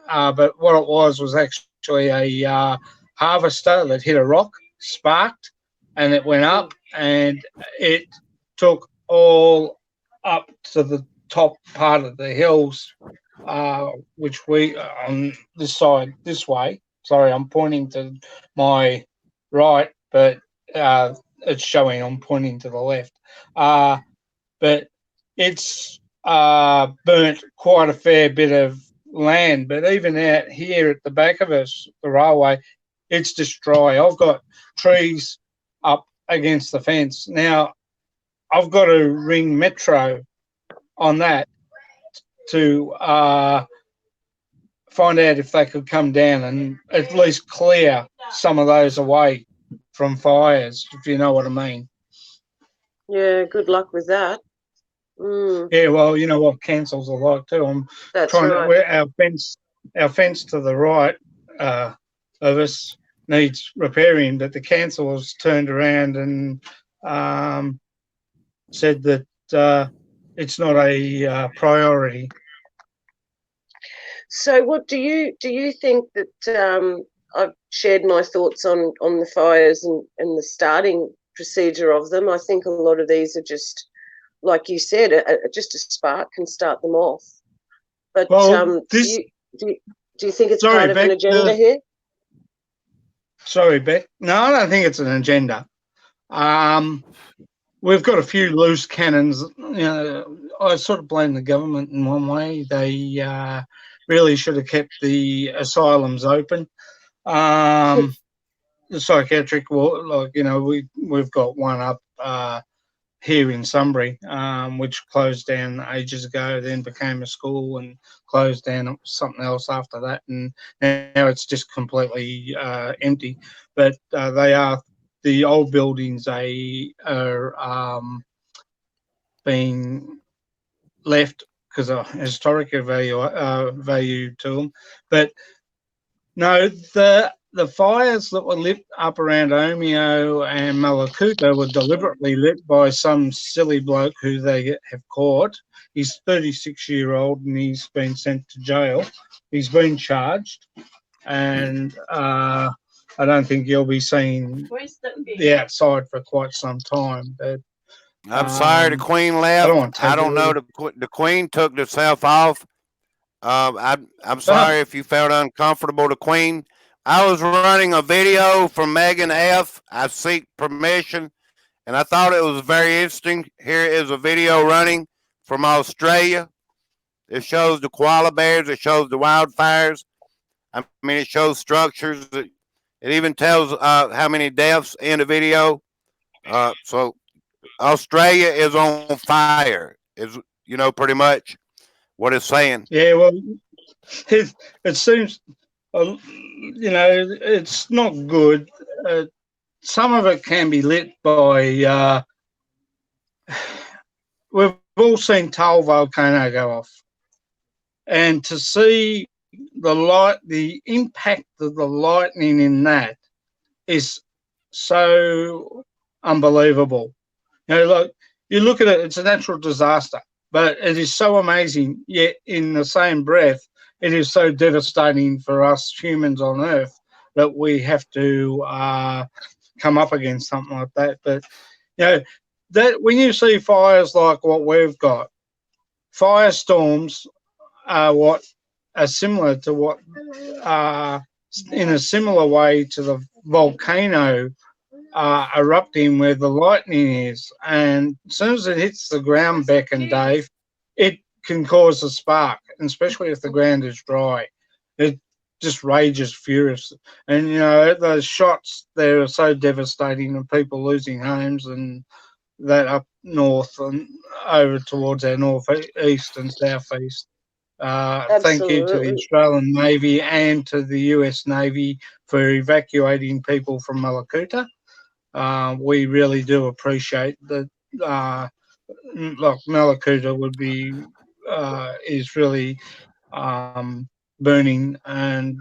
But what it was actually a harvester that hit a rock, sparked, and it went up, and it took all up to the top part of the hills which we on this side this way. Sorry, I'm pointing to my right, but it's showing I'm pointing to the left. But it's burnt quite a fair bit of land. But even out here at the back of us, the railway, it's just dry. I've got trees up against the fence. Now, I've got to ring Metro on that to find out if they could come down and at least clear some of those away from fires, if you know what I mean. Yeah, good luck with that. Mm, Yeah, well, you know what councils are like too. I'm that's trying right. to our fence to the right of us needs repairing, but the council has turned around and said that it's not a priority. So, what do you think that I've shared my thoughts on the fires and the starting procedure of them? I think a lot of these are just, like you said, just a spark can start them off. But Well, do you think it's sorry, part of Beck, an agenda here? Sorry, Beck. No, I don't think it's an agenda. We've got a few loose cannons. You know, I sort of blame the government in one way. They really should have kept the asylums open. The psychiatric ward, like, you know, we've got one up here in Sunbury, which closed down ages ago, then became a school and closed down something else after that, and now it's just completely empty. But they are the old buildings. They are being left because of historic value to them. But no, the fires that were lit up around Omeo and Malakuta were deliberately lit by some silly bloke who they have caught. He's 36-year-old and he's been sent to jail. He's been charged, and I don't think you'll be seeing the outside for quite some time. But I'm sorry the Queen left. I don't want to take I don't know the Queen took herself off. I'm sorry if you felt uncomfortable. The Queen. I was running a video from Megan F. I seek permission, and I thought it was very interesting. Here is a video running from Australia. It shows the koala bears. It shows the wildfires. I mean, it shows structures. It even tells how many deaths in the video. So Australia is on fire. Is pretty much what it's saying. Yeah, well, it seems, it's not good. Some of it can be lit by. We've all seen Toll volcano go off, and to see the impact of the lightning in that is so unbelievable. Like, you look at it, it's a natural disaster, but it is so amazing. Yet in the same breath, it is so devastating for us humans on Earth that we have to come up against something like that. But that when you see fires like what we've got, firestorms are similar to what in a similar way to the volcano erupting where the lightning is, and as soon as it hits the ground, Beck and Dave, it can cause a spark, and especially if the ground is dry, it just rages furious. And those shots there are so devastating, and people losing homes, and that up north and over towards our northeast and southeast. Thank you to the Australian Navy and to the US Navy for evacuating people from Malakuta. We really do appreciate that. Look, Malakuta is really burning, and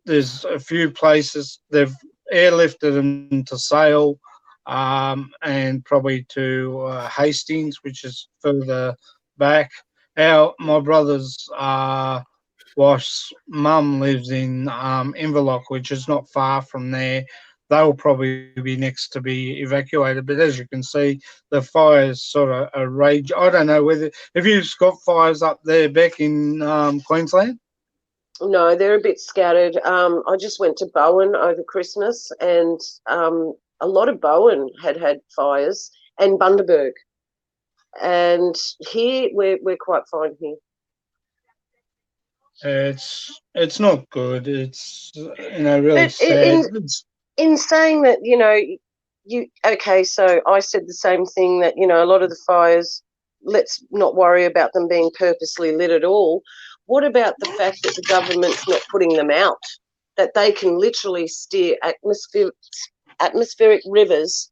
there's a few places they've airlifted them to Sale, and probably to Hastings, which is further back. My brother's wife's mum lives in Inverloch, which is not far from there. they'll probably be next to be evacuated. But as you can see, the fires sort of are rage. I don't know whether have you got fires up there, Beck, in Queensland? No, they're a bit scattered. I just went to Bowen over Christmas, and a lot of Bowen had fires, and Bundaberg. And here we're quite fine here. It's not good. It's really But sad. in saying that, okay, so I said the same thing, that a lot of the fires, let's not worry about them being purposely lit at all. What about the fact that the government's not putting them out, that they can literally steer atmospheric rivers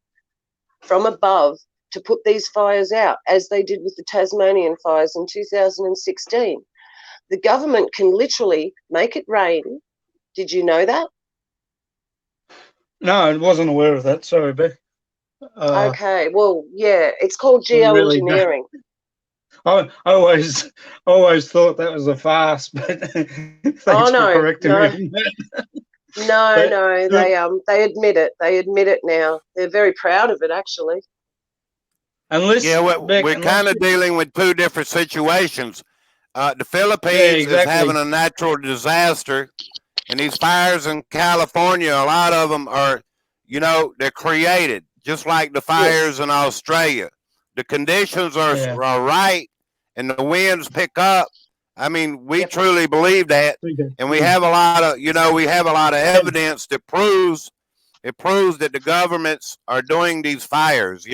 from above to put these fires out, as they did with the Tasmanian fires in 2016? The government can literally make it rain. Did you know that? No, I wasn't aware of that. Sorry, Beck. Okay, well, yeah, it's called Really geoengineering. I always thought that was a farce, but thanks for correcting me on that. No, they admit it. They admit it now. They're very proud of it, actually. We're kind of dealing with two different situations. The Philippines is having a natural disaster, and these fires in California, a lot of them are, they're created, just like the fires in Australia. The conditions are right, and the winds pick up. I mean, we truly believe that, and we have a lot of, evidence that proves that the governments are doing these fires.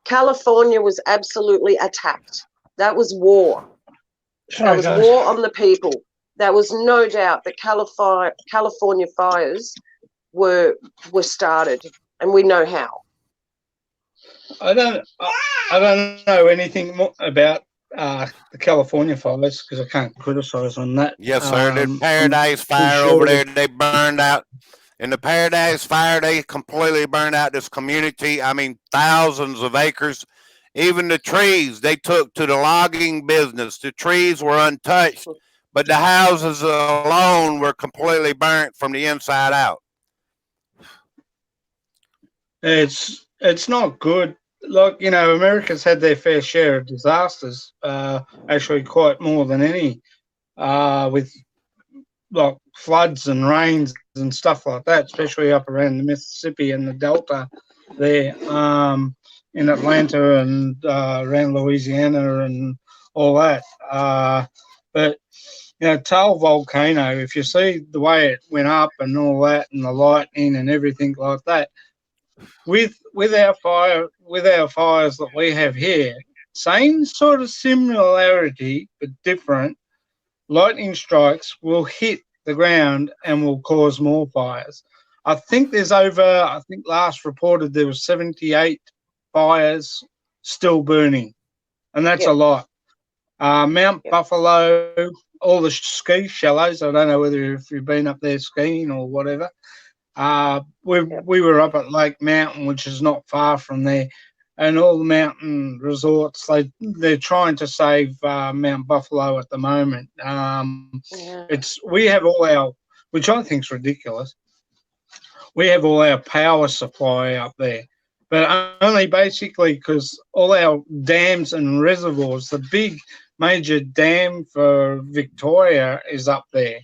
California was absolutely attacked. That was war. That was war on the people. There was no doubt that California fires were started, and we know how. I don't know anything more about the California fires because I can't criticise on that. Yes, sir. The Paradise Fire over there, they burned out. In the Paradise Fire, they completely burned out this community. I mean, thousands of acres. Even the trees, they took to the logging business. The trees were untouched, but the houses alone were completely burnt from the inside out. It's not good. Like, America's had their fair share of disasters, actually quite more than any, with like floods and rains and stuff like that, especially up around the Mississippi and the Delta there, in Atlanta and around Louisiana and all that. But Tail volcano, if you see the way it went up and all that, and the lightning and everything like that, with our fires that we have here, same sort of similarity but different. Lightning strikes will hit the ground and will cause more fires. I think last reported there was 78 fires still burning, and that's a lot. Mount Buffalo, all the ski shallows. I don't know whether if you've been up there skiing or whatever. We were up at Lake Mountain, which is not far from there, and all the mountain resorts, they're trying to save Mount Buffalo at the moment. We have all our, which I think is ridiculous. We have all our power supply up there, but only basically because all our dams and reservoirs, the big major dam for Victoria is up there,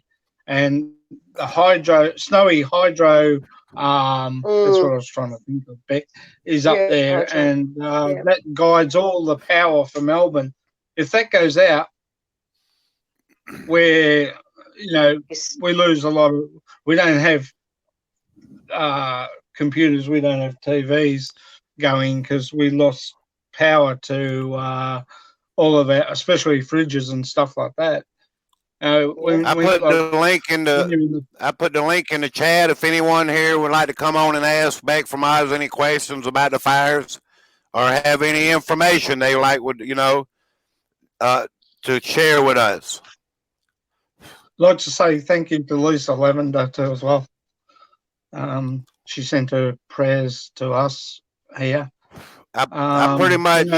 and the snowy hydro, that's what I was trying to think of, Beck, is up there, hydro. And that guides all the power for Melbourne. If that goes out, we lose a lot of, we don't have computers, we don't have TVs going because we lost power to all of our, especially fridges and stuff like that. I put the link in the chat. If anyone here would like to come on and ask Beck from Oz any questions about the fires or have any information they would to share with us. I'd like to say thank you to Lisa Lavender too as well. She sent her prayers to us here. I pretty much,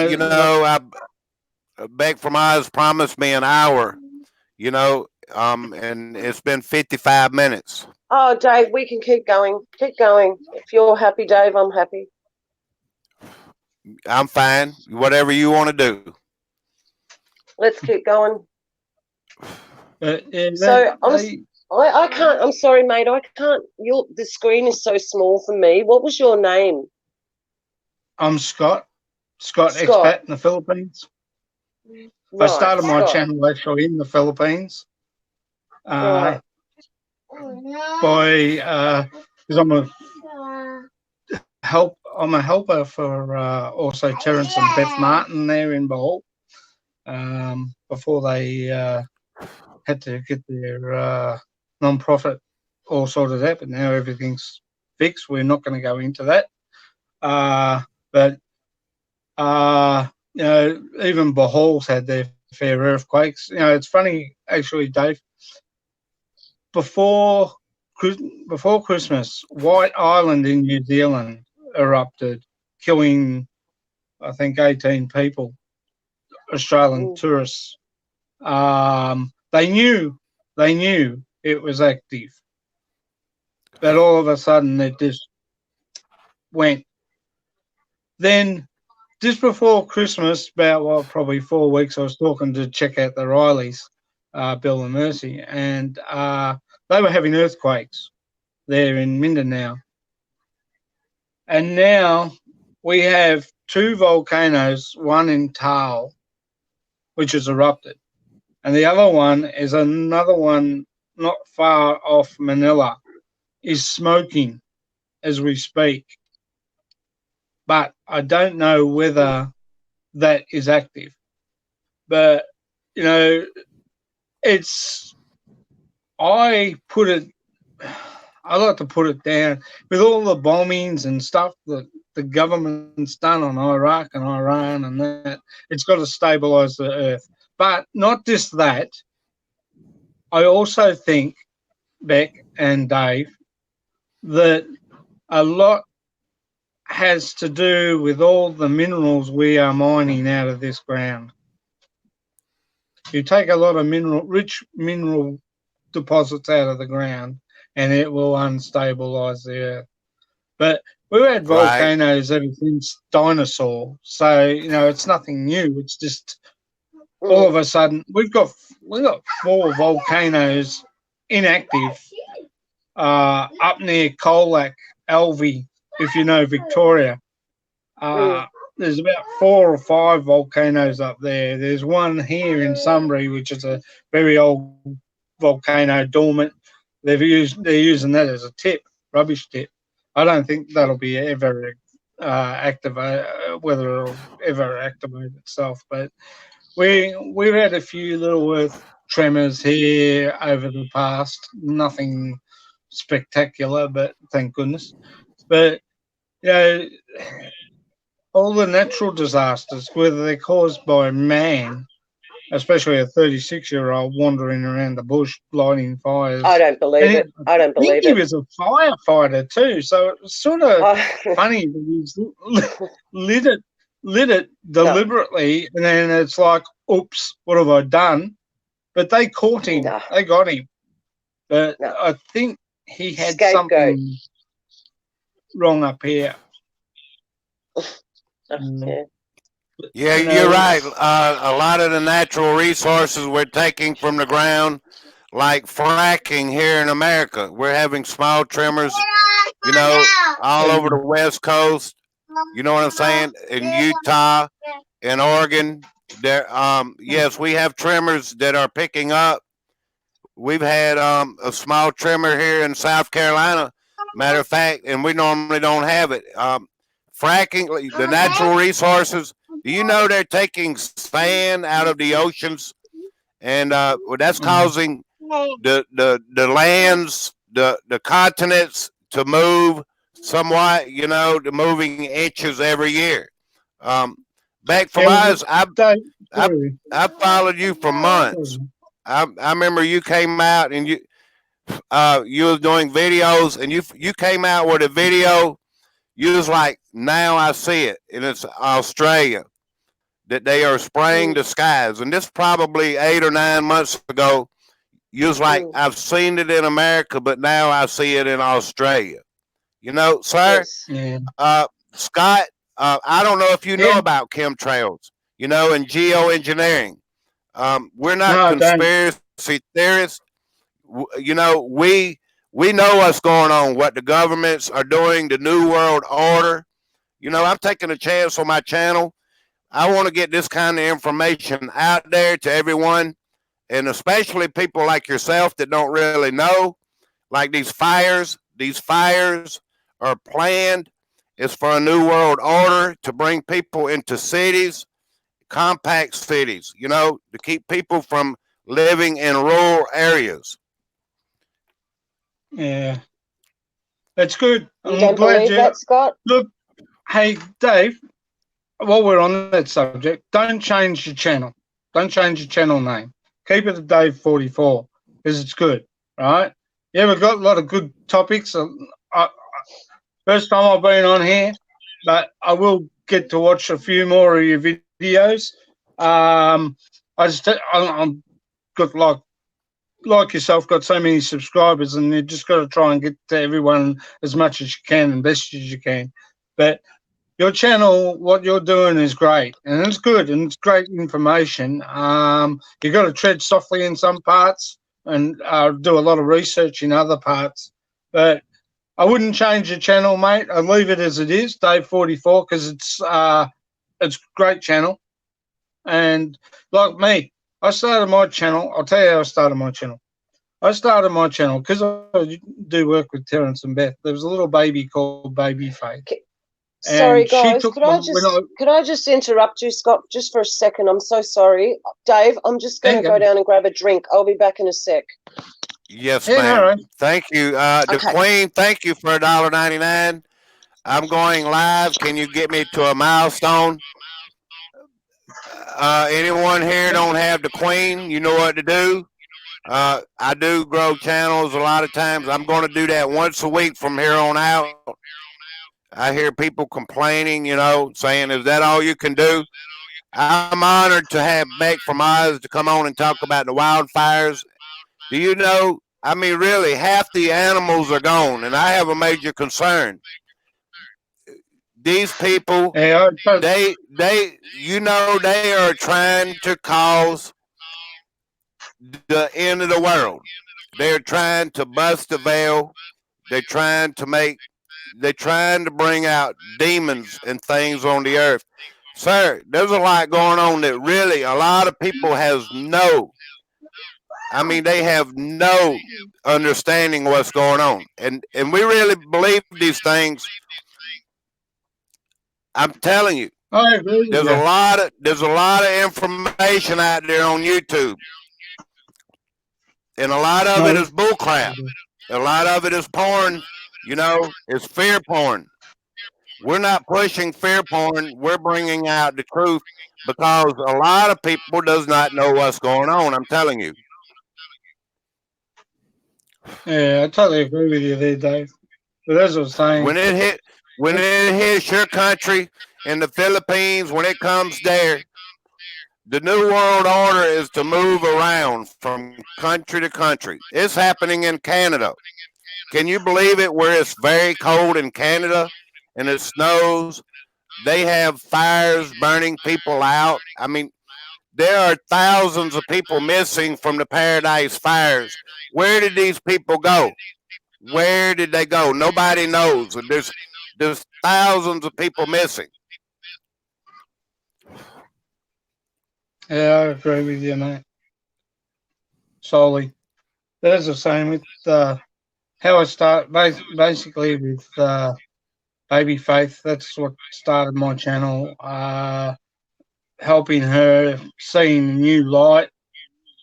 Beck from Oz promised me an hour. And it's been 55 minutes. Oh, Dave, we can keep going. Keep going. If you're happy, Dave, I'm happy. I'm fine. Whatever you want to do. Let's keep going. Yeah, So I can't. I'm sorry, mate. I can't. The screen is so small for me. What was your name? I'm Scott. Scott, Scott. expat in the Philippines. I Right, started my Scott. channel actually in the Philippines. Right. Because I'm a helper for also Terence and Beth Martin there in Bohol. Before they had to get their non-profit all sorted out, but now everything's fixed. We're not going to go into that. But even Bohol's had their fair earthquakes. It's funny actually, Dave. Before Christmas, White Island in New Zealand erupted, killing I think 18 people, Australian tourists. They knew it was active, but all of a sudden it just went. Then just before Christmas, about probably 4 weeks, I was talking to check out the Rileys, Bill and Mercy, and they were having earthquakes there in Mindanao. And now we have two volcanoes, one in Taal, which has erupted, and the other one is another one not far off Manila, is smoking as we speak. But I don't know whether that is active. But, I like to put it down with all the bombings and stuff that the government's done on Iraq and Iran and that, it's got to stabilise the earth. But not just that, I also think, Beck and Dave, that a lot has to do with all the minerals we are mining out of this ground. You take a lot of rich mineral deposits out of the ground and it will unstabilize the earth. But we've had volcanoes ever since dinosaur, so it's nothing new. It's just all of a sudden we've got 4 volcanoes inactive up near Colac, Alvey, if you know Victoria. There's about 4 or 5 volcanoes up there. There's one here in Sunbury, which is a very old volcano, dormant. They're using that as a tip, rubbish tip. I don't think that'll be ever activate, whether it'll ever activate itself. But we've had a few little earth tremors here over the past. Nothing spectacular, but thank goodness. But all the natural disasters, whether they're caused by man, especially a 36-year-old wandering around the bush lighting fires. I don't believe it. I don't believe it. He was a firefighter too, so it's sort of funny that he's lit it deliberately, and then it's like, oops, what have I done? But they caught him. No. They got him. But I think he had something wrong up here. Yeah, you're right. A lot of the natural resources we're taking from the ground, like fracking here in America, we're having small tremors, all over the West Coast. You know what I'm saying? In Utah, in Oregon, there. Yes, we have tremors that are picking up. We've had a small tremor here in South Carolina. Matter of fact, and we normally don't have it. Fracking, the natural resources. Do you know they're taking sand out of the oceans, and that's causing the lands, the continents to move somewhat. The moving inches every year. Back from us, I followed you for months. I remember you came out and you was doing videos, and you came out with a video. You was like, now I see it, and it's Australia that they are spraying the skies. And this probably 8 or 9 months ago, You was like, I've seen it in America, but now I see it in Australia. You know, sir, Yes. Yeah. Scott, I don't know if you know Yeah. about chemtrails, you know, and geoengineering. We're not No, I don't. conspiracy theorists. You know, we know what's going on, what the governments are doing, the New World Order. You know, I'm taking a chance on my channel. I want to get this kind of information out there to everyone, and especially people like yourself that don't really know. Like these fires are planned. It's for a new world order to bring people into cities, compact cities, you know, to keep people from living in rural areas. Yeah. That's good. You I'm don't glad believe you that, Scott? look. Hey, Dave, while we're on that subject, don't change your channel. Don't change your channel name. Keep it at Dave44 because it's good, right? Yeah, we've got a lot of good topics. First time I've been on here, but I will get to watch a few more of your videos. I'm got like yourself, got so many subscribers, and you just got to try and get to everyone as much as you can and best as you can. But your channel, what you're doing is great, and it's good, and it's great information. You got to tread softly in some parts and do a lot of research in other parts. But I wouldn't change your channel, mate. I'd leave it as it is, Dave44, because it's a great channel. And like me, I started my channel. I'll tell you how I started my channel. I started my channel because I do work with Terence and Beth. There was a little baby called Baby Faith, Sorry, and she guys. took my when I Could I just interrupt you, Scott, just for a second? I'm so sorry, Dave. I'm just going to hang go on. down and grab a drink. I'll be back in a sec. Yes, Yeah, no, ma'am. right. Thank you. The Okay. Queen, thank you for $1.99. I'm going live. Can you get me to a milestone? Anyone here don't have the Queen? You know what to do. I do grow channels a lot of times. I'm going to do that once a week from here on out. I hear people complaining, you know, saying, "Is that all you can do?" I'm honored to have Beck from Oz to come on and talk about the wildfires. Do you know? I mean, really, half the animals are gone, and I have a major concern. These people, Yeah, you know, they are trying to cause the end of the world. They're trying to bust the veil. They're trying to make, they're trying to bring out demons and things on the earth. Sir, there's a lot going on that really a lot of people has no, I mean, they have no understanding what's going on. And we really believe these things. I'm telling you, I agree with you. there's a lot of information out there on YouTube. And a lot of it No, is bullcrap. A lot of it is porn, you know, it's fear porn. We're not pushing fear porn. We're bringing out the truth because a lot of people does not know what's going on. I'm telling you. yeah, I totally agree with you there, Dave. But as I was saying, When it hit, when it hits your country in the Philippines, when it comes there, the new world order is to move around from country to country. It's happening in Canada. Can you believe it? Where it's very cold in Canada and it snows, they have fires burning people out. I mean, there are thousands of people missing from the Paradise fires. Where did these people go? Where did they go? Nobody knows. There's thousands of people missing. yeah, I agree with you, mate. Solely. But as I was saying, with how I start, basically with Baby Faith, that's what started my channel. Helping her seeing a new light,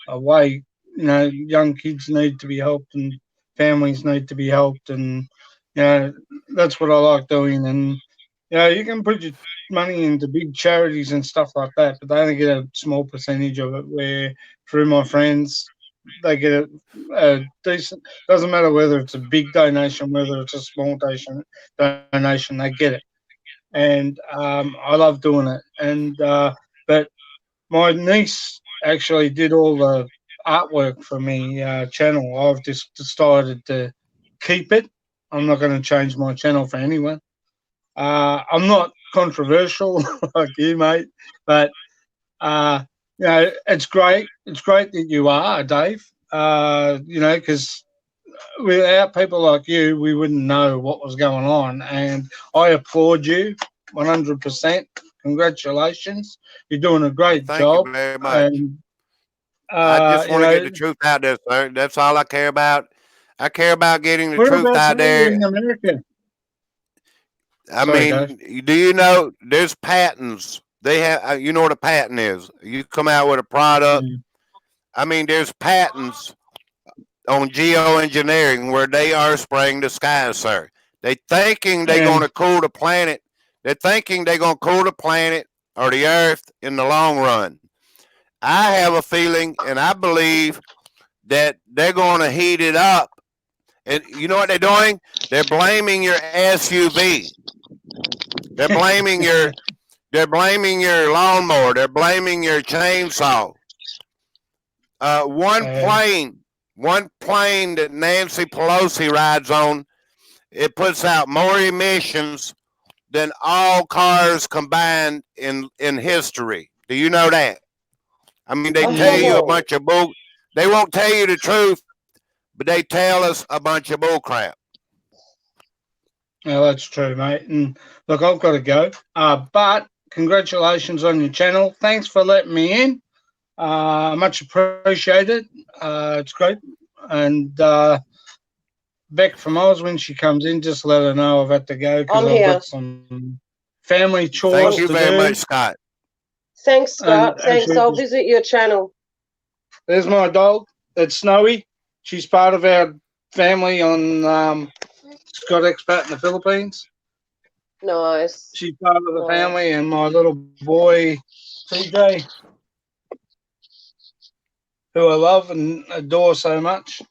a way, young kids need to be helped and families need to be helped, and that's what I like doing. And you can put your money into big charities and stuff like that, but they only get a small percentage of it. Where through my friends, they get a decent. Doesn't matter whether it's a big donation, whether it's a small donation, they get it. And I love doing it. And but my niece actually did all the artwork for me channel. I've just decided to keep it. I'm not going to change my channel for anyone. I'm not controversial like you, mate, but you know, it's great. It's great that you are, Dave. You know, because without people like you, we wouldn't know what was going on. And I applaud you 100%. Congratulations. You're doing a great Thank you job. very much. And, I just you want to get know, the truth out there, sir. That's all I care about. I care about getting the truth whereabouts out are you there. in America? I Sorry, Dave. mean, do you know there's patents? They have, you know what a patent is? You come out with a product. Mm. I mean, there's patents on geoengineering where they are spraying the sky, sir. They thinking they're going And to cool the planet. They're thinking they're going to cool the planet or the earth in the long run. I have a feeling and I believe that they're going to heat it up. And you know what they're doing? They're blaming your SUV. They're blaming your lawnmower. They're blaming your chainsaw. One plane that Nancy Pelosi rides on, it puts out more emissions than all cars combined in history. Do you know that? I mean, they tell you a Oh, bunch of bull. They won't tell you the truth, but they tell us a bunch of bull crap. yeah, that's true, mate. And look, I've got to go. But congratulations on your channel. Thanks for letting me in. Much appreciated. It's great. And Beck from Oz, when she comes in, just let her know I've had to go because I'm I've here. got some family Thank chores you to very do. much, Scott. Thanks, And Scott. Thanks. I'll visit your channel. there's my dog. It's Snowy. She's part of our family on Scott Expat in the Philippines. Nice. She's part of the Nice. family, and my little boy, TJ, who I love and adore so much.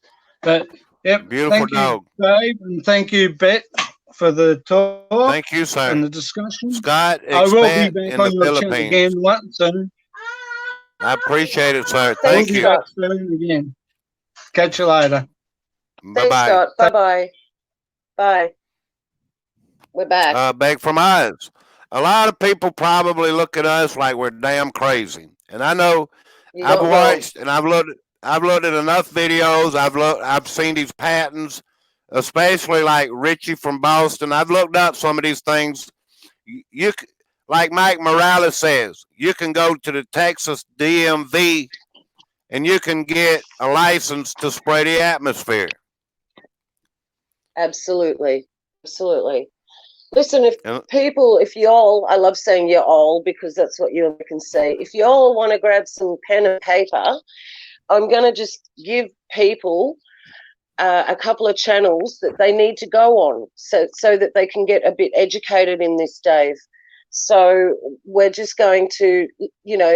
But, yep, Beautiful thank you, dog. Dave, and thank you, Bet, for the talk Thank you, and sir. the discussion. Scott I will be Expat back in the on your channel again Philippines. once soon. I appreciate it, sir. We'll Thanks, Thank be you. back Scott. soon again. Catch you later. Bye Thanks, bye. Scott. Bye-bye. Bye. We're back. Back from us. A lot of people probably look at us like we're damn crazy, and I know You're I've not wrong. watched and I've looked. I've looked at enough videos. I've seen these patents, especially like Richie from Boston. I've looked up some of these things. You like Mike Morales says, you can go to the Texas DMV and you can get a license to spray the atmosphere. Absolutely. Absolutely. Listen, if And people, if y'all, I love saying y'all because that's what you can say. If y'all want to grab some pen and paper, I'm going to just give people a couple of channels that they need to go on so that they can get a bit educated in this, Dave. So we're just going to,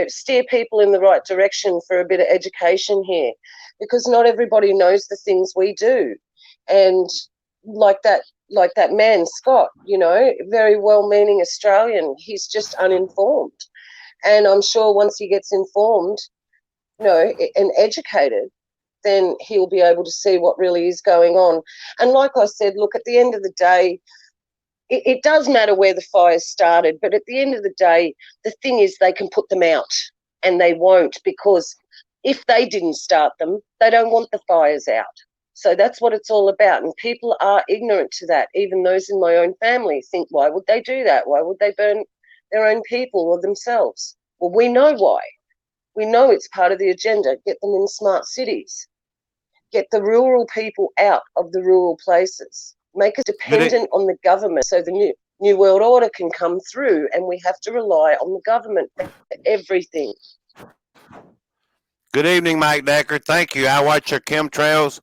steer people in the right direction for a bit of education here, because not everybody knows the things we do. And like that man, Scott, very well-meaning Australian, he's just uninformed. And I'm sure once he gets informed, and educated, then he'll be able to see what really is going on. And like I said, look, at the end of the day, it does matter where the fires started, but at the end of the day, the thing is they can put them out, and they won't, because if they didn't start them, they don't want the fires out. So that's what it's all about, and people are ignorant to that. Even those in my own family think, why would they do that? Why would they burn their own people or themselves? Well, we know why. We know it's part of the agenda. Get them in smart cities. Get the rural people out of the rural places. Make us dependent on the government so the new world order can come through, and we have to rely on the government for everything. good evening, Mike Decker. Thank you. I watch your chemtrails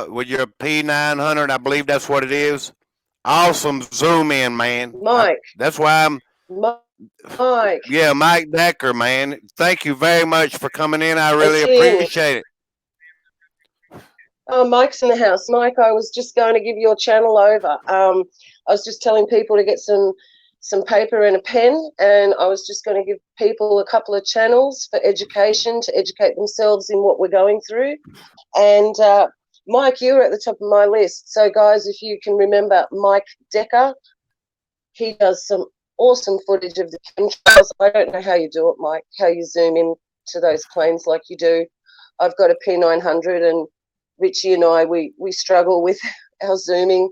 with your P900. I believe that's what it is. Awesome zoom in, man. Mike. That's why I'm. Mike. Yeah, Mike Decker, man. Thank you very much for coming in. I really It's in. appreciate it. Oh, Mike's in the house. Mike, I was just going to give your channel over. I was just telling people to get some some paper and a pen, and I was just going to give people a couple of channels for education to educate themselves in what we're going through. And Mike, you're at the top of my list. So, guys, if you can remember Mike Decker, he does some awesome footage of the chemtrails. I don't know how you do it, Mike, how you zoom in to those planes like you do. I've got a P900, and Richie and I, we struggle with our zooming.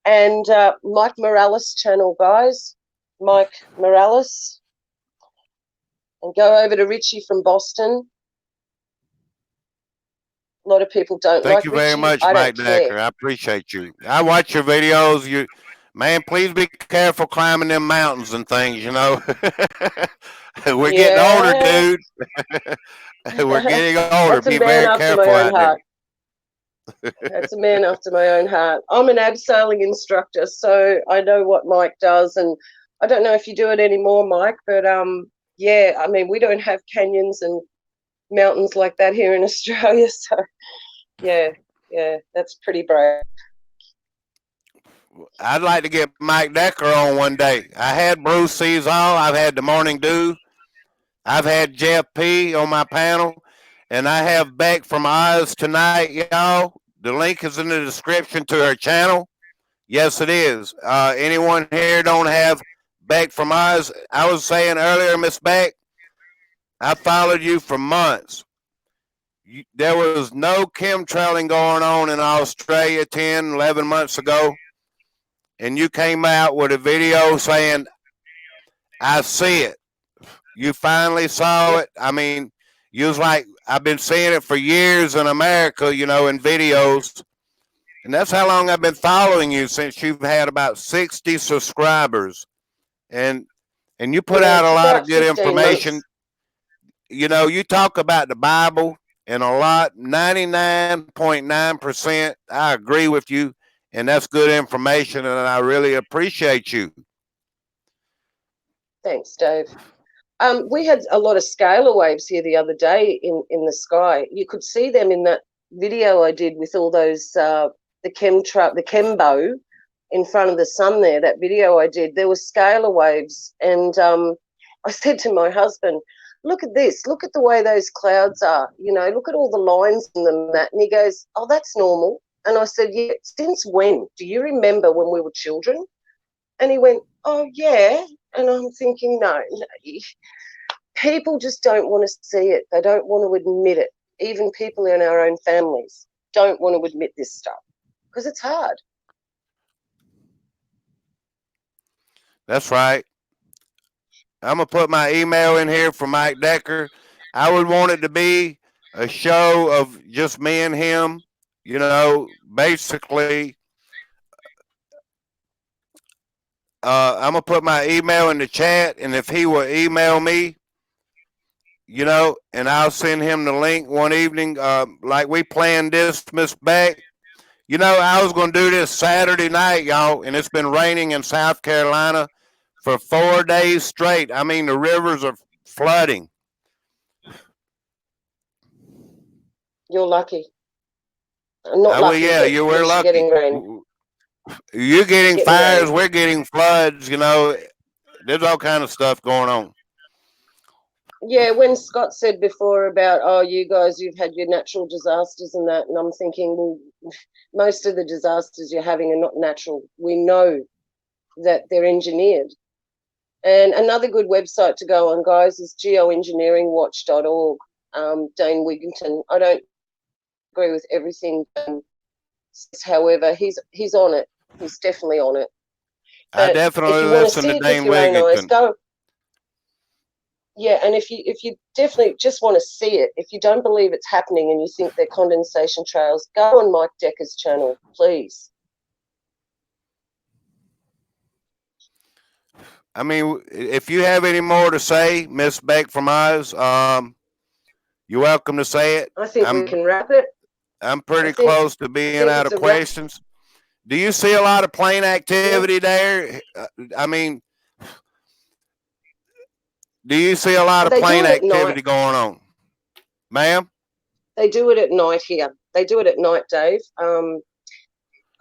And Mike Morales channel, guys. Mike Morales. And go over to Richie from Boston. A lot of people don't Thank like you very Richie. much, I Mike don't care. Decker. I appreciate you. I watch your videos. Man, please be careful climbing them mountains and things, you know. We're getting older, Yeah. dude. We're getting older. That's a Be man very after my careful own out there. heart. That's a man after my own heart. I'm an abseiling instructor, so I know what Mike does, and I don't know if you do it anymore, Mike, but yeah, I mean, we don't have canyons and mountains like that here in Australia, so yeah, that's pretty brave. I'd like to get Mike Decker on one day. I had Bruce Seasall. I've had the Morning Dew. I've had Jeff P. on my panel. And I have Beck from Oz tonight, y'all. The link is in the description to her channel. Yes, it is. Anyone here don't have Beck from Oz? I was saying earlier, Miss Beck, I followed you for months. There was no chemtrailing going on in Australia 10, 11 months ago. And you came out with a video saying, I see it. You finally saw it. I mean, you was like, I've been seeing it for years in America, you know, in videos. And that's how long I've been following you, since you've had about 60 subscribers. And you put out a It's lot of about good 15 information. months. You know, you talk about the Bible and a lot, 99.9%. I agree with you. And that's good information. And I really appreciate you. Thanks, Dave. We had a lot of scalar waves here the other day in the sky. You could see them in that video I did with all those the chembo in front of the sun there. That video I did, there were scalar waves, and I said to my husband, "Look at this! Look at the way those clouds are. You know, look at all the lines in them." And he goes, "Oh, that's normal." And I said, "Yeah, since when? Do you remember when we were children?" And he went, "Oh, yeah." And I'm thinking, no, people just don't want to see it. They don't want to admit it. Even people in our own families don't want to admit this stuff because it's hard. That's right. I'm going to put my email in here for Mike Decker. I would want it to be a show of just me and him, you know, basically. I'm going to put my email in the chat, and if he will email me, you know, and I'll send him the link one evening, like we planned this, Miss Beck. You know, I was going to do this Saturday night, y'all, and it's been raining in South Carolina for 4 days straight. I mean, the rivers are flooding. You're lucky. I'm not Well, lucky, yeah, but at we're least you're lucky. getting rain. You're getting fires, rain. we're getting floods, you know. There's all kind of stuff going on. Yeah, when Scott said before about, oh, you guys, you've had your natural disasters and that, and I'm thinking, well, most of the disasters you're having are not natural. We know that they're engineered. And another good website to go on, guys, is geoengineeringwatch.org. Dane Wigington. I don't agree with everything Dane says, however, he's on it. He's definitely on it. But I definitely if you want to listen see to it with Dane your own eyes, Wigington. go. Yeah, and if you definitely just want to see it, if you don't believe it's happening and you think they're condensation trails, go on Mike Decker's channel, please. I mean, if you have any more to say, Miss Beck from Oz, you're welcome to say it. I think we can wrap it. I'm pretty close to being out of questions. Do you see a lot of plane activity there? I mean, do you see a lot of plane activity going on, ma'am? They do it at night here. They do it at night, Dave.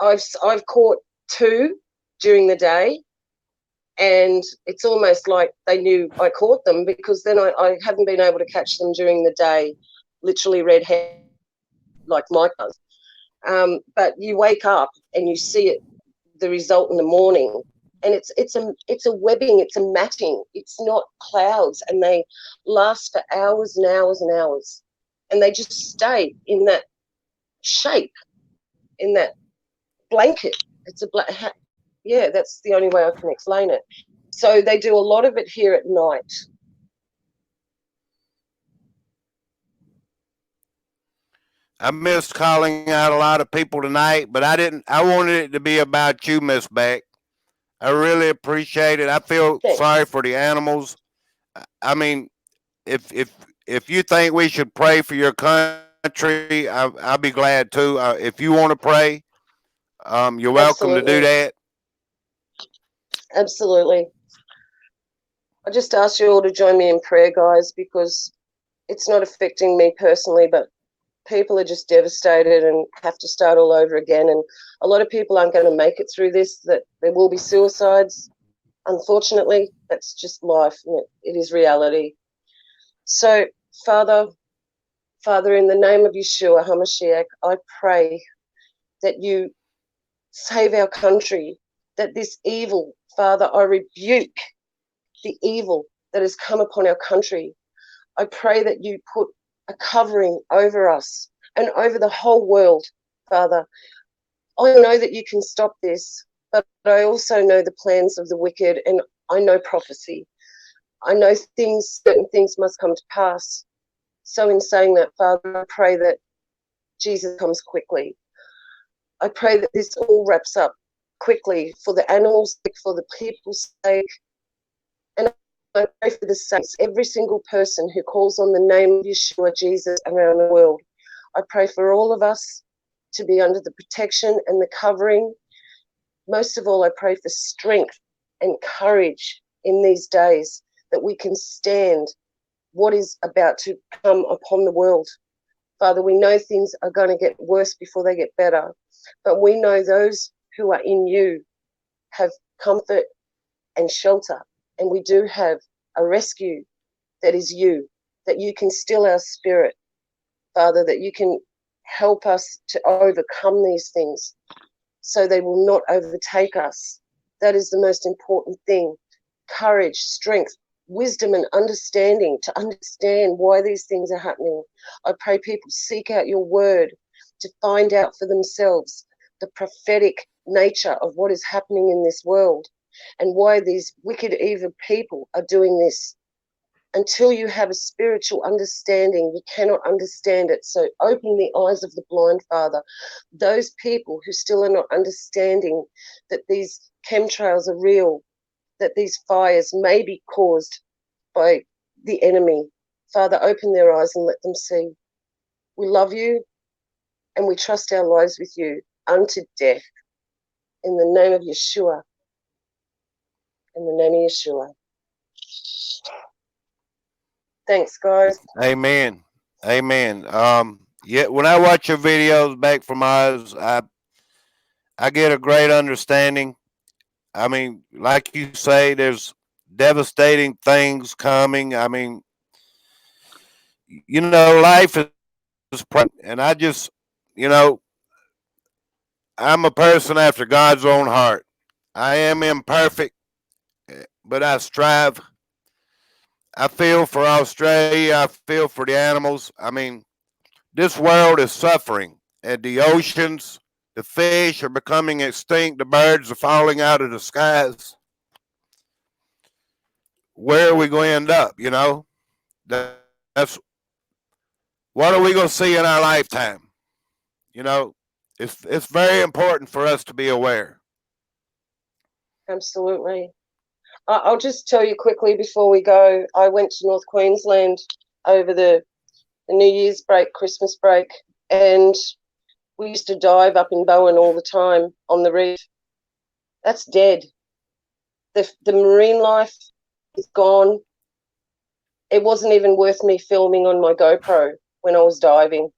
I've caught 2 during the day, And it's almost like they knew I caught them, because then I haven't been able to catch them during the day, literally red-handed like Mike does. But you wake up and you see it, the result in the morning, and it's a webbing, it's a matting, it's not clouds, and they last for hours and hours and hours, and they just stay in that shape, in that blanket. It's a yeah, that's the only way I can explain it. So they do a lot of it here at night. I missed calling out a lot of people tonight, but I wanted it to be about you, Miss Beck. I really appreciate it. I feel Thanks. sorry for the animals. I mean, if if if you think we should pray for your country, I'll be glad to. If you want to pray, you're welcome to do Absolutely. that. Absolutely. I just ask you all to join me in prayer, guys, because it's not affecting me personally, but people are just devastated and have to start all over again. And a lot of people aren't going to make it through this, that there will be suicides. Unfortunately, that's just life. It is reality. So, Father, in the name of Yeshua HaMashiach, I pray that you save our country, that this evil, Father, I rebuke the evil that has come upon our country. I pray that you put a covering over us and over the whole world, Father. I know that you can stop this, but I also know the plans of the wicked, and I know prophecy. I know certain things must come to pass. So in saying that, Father, I pray that Jesus comes quickly. I pray that this all wraps up quickly, for the animals' sake, for the people's sake, and I pray for the saints, every single person who calls on the name of Yeshua, Jesus, around the world. I pray for all of us to be under the protection and the covering. Most of all, I pray for strength and courage in these days, that we can stand what is about to come upon the world. Father, we know things are going to get worse before they get better, but we know those who are in you have comfort and shelter, and we do have a rescue that is you, that you can still our spirit, Father, that you can help us to overcome these things so they will not overtake us. That is the most important thing. Courage, strength, wisdom and understanding to understand why these things are happening. I pray people seek out your word to find out for themselves the prophetic nature of what is happening in this world and why these wicked, evil people are doing this. Until you have a spiritual understanding, you cannot understand it. So open the eyes of the blind, Father. Those people who still are not understanding that these chemtrails are real, that these fires may be caused by the enemy. Father, open their eyes and let them see. We love you and we trust our lives with you unto death. In the name of Yeshua. In the name of Yeshua. Thanks, guys. Amen. Amen. Yeah, when I watch your videos back from Oz, I get a great understanding. I mean, like you say, there's devastating things coming. I mean, life is and I just, you know, I'm a person after God's own heart. I am imperfect, but I strive. I feel for Australia. I feel for the animals. I mean, this world is suffering, and the oceans, the fish are becoming extinct. The birds are falling out of the skies. Where are we going to end up? That's what are we going to see in our lifetime? You know, it's very important for us to be aware. Absolutely. I'll just tell you quickly before we go, I went to North Queensland over the New Year's break, Christmas break, and we used to dive up in Bowen all the time on the reef. That's dead. The marine life is gone. It wasn't even worth me filming on my GoPro when I was diving.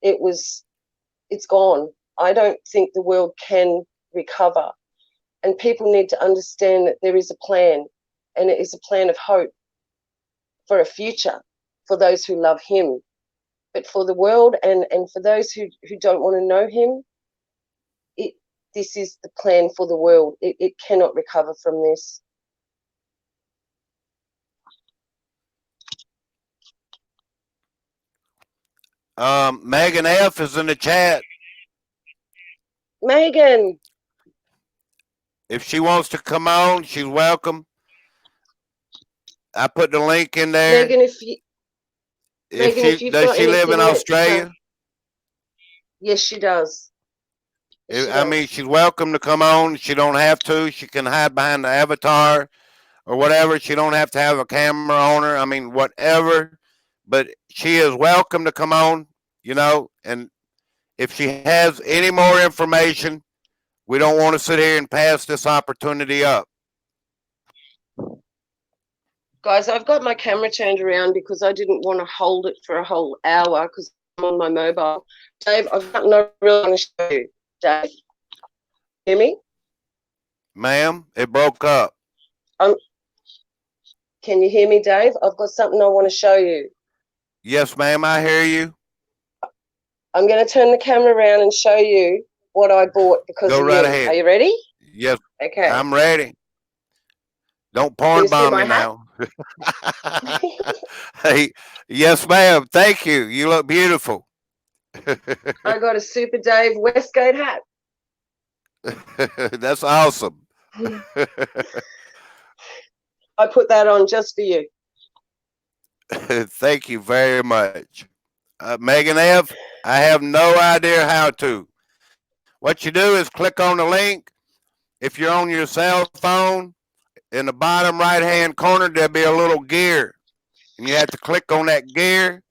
It's gone. I don't think the world can recover And people need to understand that there is a plan, and it is a plan of hope for a future for those who love him. But for the world and for those who don't want to know him, this is the plan for the world. It cannot recover from this. Megan F is in the chat. Megan. If she wants to come on, she's welcome. I put the link in there. Megan, if you've does got she live in anything Australia? Yes, she does. I mean, she's welcome to come on. She don't have to. She can hide behind the avatar or whatever. She don't have to have a camera on her. I mean, whatever. But she is welcome to come on, you know. And if she has any more information, we don't want to sit here and pass this opportunity up. Guys, I've got my camera turned around because I didn't want to hold it for a whole hour because I'm on my mobile. Dave, I've got no real want to show you. Dave, hear me? Ma'am, it broke up. Can you hear me, Dave? I've got something I want to show you. Yes, ma'am, I hear you. I'm going to turn the camera around and show you what I bought because Go of right you. ahead. Are you ready? Yes. Okay. I'm ready. Don't porn bomb me now. Hey, yes, ma'am. Thank you. You look beautiful. I got a Super Dave Westgate hat. That's awesome. I put that on just for you. Thank you very much. Megan F., I have no idea how to. What you do is click on the link. If you're on your cell phone, in the bottom right-hand corner, there'll be a little gear. And you have to click on that gear.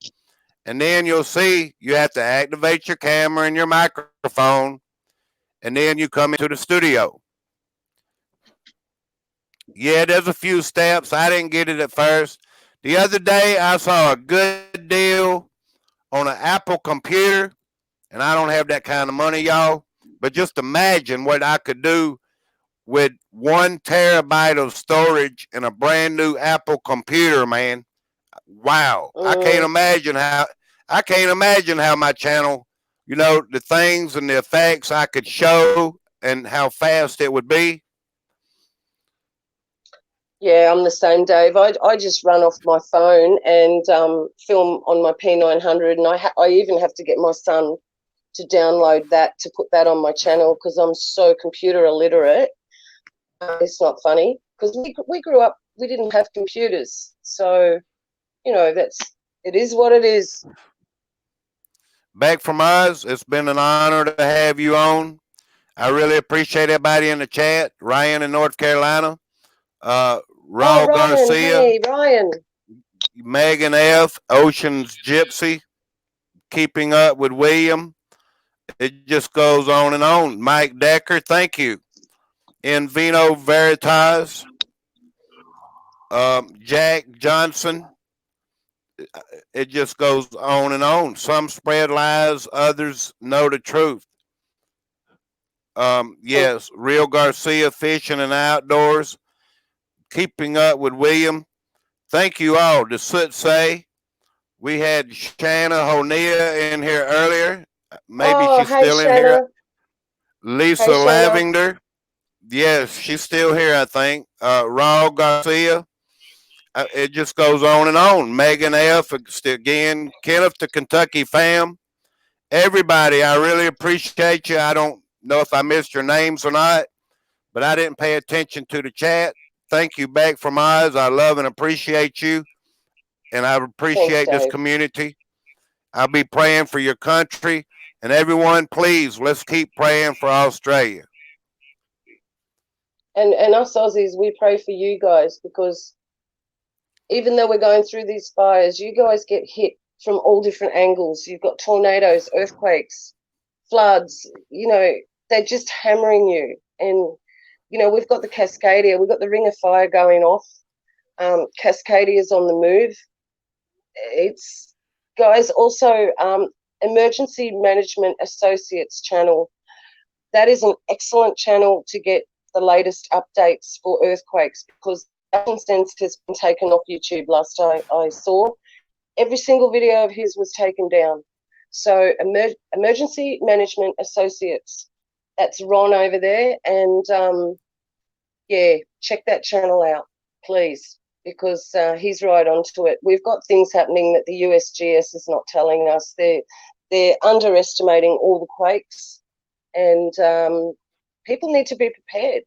And then you'll see you have to activate your camera and your microphone. And then you come into the studio. Yeah, there's a few steps. I didn't get it at first. The other day, I saw a good deal on an Apple computer, and I don't have that kind of money, y'all. But just imagine what I could do with 1 terabyte of storage in a brand new Apple computer, man. Wow. I can't imagine how my channel, you know, the things and the effects I could show and how fast it would be. Yeah, I'm the same, Dave. I just run off my phone and film on my P900, and I even have to get my son to download that to put that on my channel because I'm so computer illiterate. It's not funny because we grew up, we didn't have computers, so you know it is what it is. Beck from us, it's been an honor to have you on. I really appreciate everybody in the chat. Ryan in North Carolina. Raul Ryan, Garcia. hey, Ryan. Megan F. Ocean's Gypsy. Keeping Up with William. It just goes on and on. Mike Decker, thank you. In Vino Veritas. Jack Johnson. It just goes on and on. Some spread lies, others know the truth. Yes, Real Garcia, Fishing and Outdoors. Keeping Up with William. Thank you all. The Soot Say. We had Shanna Honia in here earlier. Maybe she's still in here. Lisa Lavender. Yes, she's still here, I think. Raul Garcia. It just goes on and on. Megan F. Again. Kenneth the Kentucky fam. Everybody, I really appreciate you. I don't know if I missed your names or not, but I didn't pay attention to the chat. Thank you, Beck from Oz. I love and appreciate you, and I appreciate this community. I'll be praying for your country, and everyone, please, let's keep praying for Australia. And us Aussies, we pray for you guys because even though we're going through these fires, you guys get hit from all different angles. You've got tornadoes, earthquakes, floods, you know, they're just hammering you. And, you know, we've got the Cascadia, we've got the Ring of Fire going off. Cascadia's on the move. It's, guys, also Emergency Management Associates channel. That is an excellent channel to get the latest updates for earthquakes, because Action Sense has been taken off YouTube last I saw. Every single video of his was taken down. So Emergency Management Associates, that's Ron over there. And yeah, check that channel out, please, because he's right onto it. We've got things happening that the USGS is not telling us. They're underestimating all the quakes, and people need to be prepared.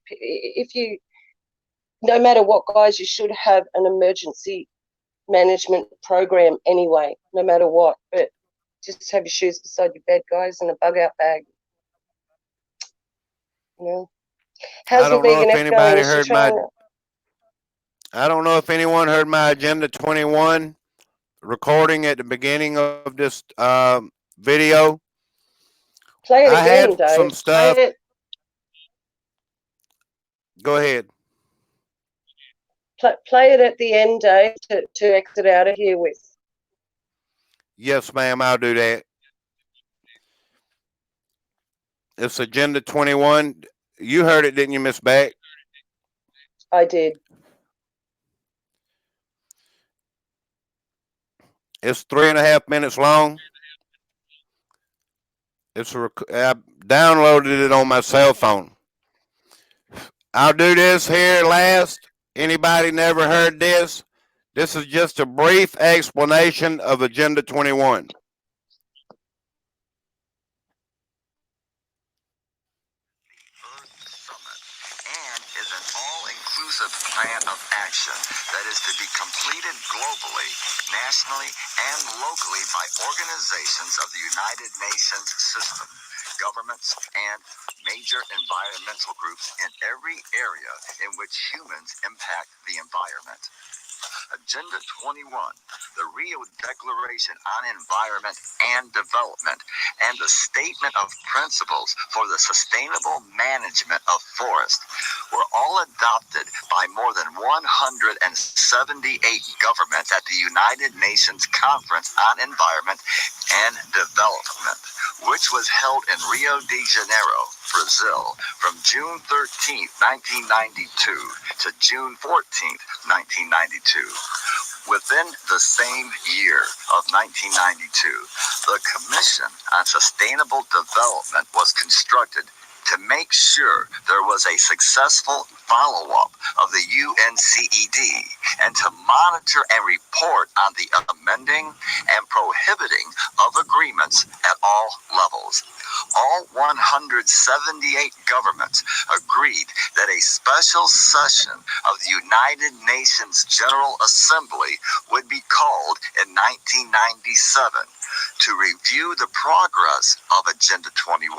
No matter what, guys, you should have an emergency management program anyway, no matter what. But just have your shoes beside your bed, guys, and a bug-out bag. You know? How's I the don't know if vegan F going? anybody Is she heard trying my. I don't know if anyone heard my Agenda 21 recording at the beginning of this video. play it I again, had Dave? some stuff. Go ahead. Play it at the end, Dave, to exit out of here with. Yes, ma'am, I'll do that. It's Agenda 21. You heard it, didn't you, Miss Beck? I did. It's 3.5 minutes long. I downloaded it on my cell phone. I'll do this here last. Anybody never heard this? This is just a brief explanation of Agenda 21. And is an all-inclusive plan of action that is to be completed globally, nationally, and locally by organizations of the United Nations system, governments, and major environmental groups in every area in which humans impact the environment. Agenda 21, the Rio Declaration on Environment and Development, and the Statement of Principles for the Sustainable Management of Forests were all adopted by more than 178 governments at the United Nations Conference on Environment and Development, which was held in Rio de Janeiro, Brazil, from June 13, 1992 to June 14, 1992. Within the same year of 1992, the Commission on Sustainable Development was constructed to make sure there was a successful follow-up of the UNCED and to monitor and report on the amending and prohibiting of agreements at all levels. All 178 governments agreed that a special session of the United Nations General Assembly would be called in 1997 to review the progress of Agenda 21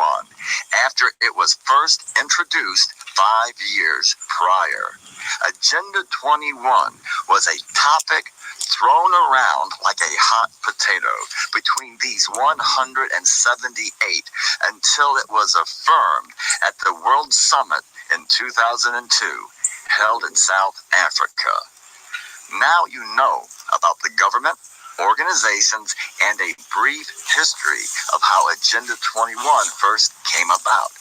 after it was first introduced 5 years prior. Agenda 21 was a topic thrown around like a hot potato between these 178 until it was affirmed at the World Summit in 2002, held in South Africa. Now you know about the government, organizations, and a brief history of how Agenda 21 first came about.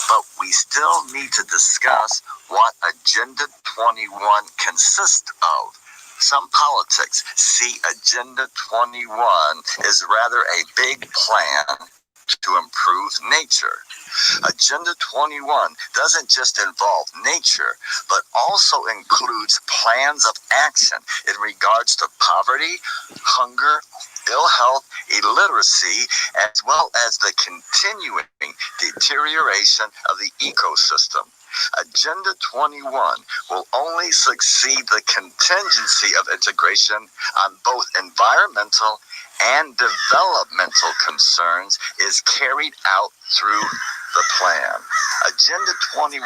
But we still need to discuss what Agenda 21 consists of. Some politics see Agenda 21 as rather a big plan to improve nature. Agenda 21 doesn't just involve nature, but also includes plans of action in regards to poverty, hunger, ill health, illiteracy, as well as the continuing deterioration of the ecosystem. Agenda 21 will only succeed the contingency of integration on both environmental and developmental concerns is carried out through the plan. Agenda 21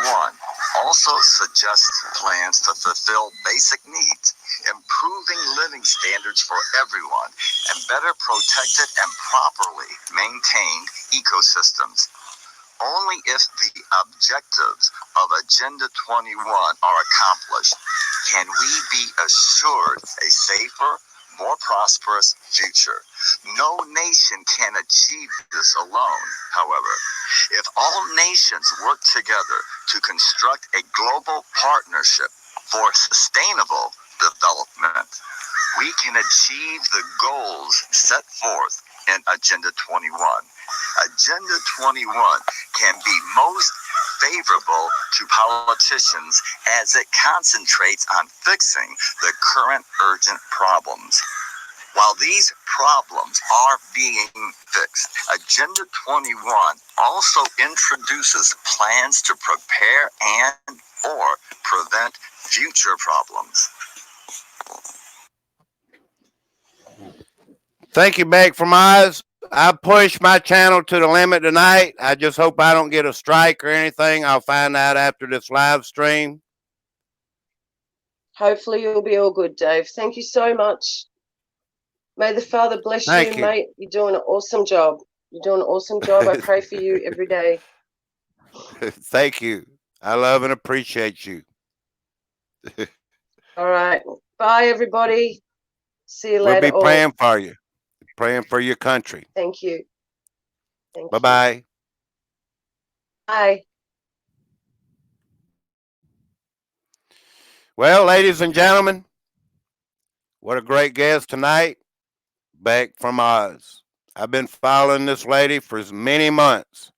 also suggests plans to fulfill basic needs, improving living standards for everyone, and better protected and properly maintained ecosystems. Only if the objectives of Agenda 21 are accomplished can we be assured a safer, more prosperous future. No nation can achieve this alone, however. If all nations work together to construct a global partnership for sustainable development, we can achieve the goals set forth in Agenda 21. Agenda 21 can be most favorable to politicians as it concentrates on fixing the current urgent problems. While these problems are being fixed, Agenda 21 also introduces plans to prepare and or prevent future problems. Thank you, Beck from Oz. I pushed my channel to the limit tonight. I just hope I don't get a strike or anything. I'll find out after this live stream. Hopefully you'll be all good, Dave. Thank you so much. May the Father bless Thank you, you. mate. You're doing an awesome job. You're doing an awesome job. I pray for you every day. Thank you. I love and appreciate you. All right. Bye, everybody. See you We'll later. be praying for you, praying for your country. Thank you. Thank you. Bye-bye. Bye. Well, ladies and gentlemen, what a great guest tonight, Beck from Oz. I've been following this lady for many months.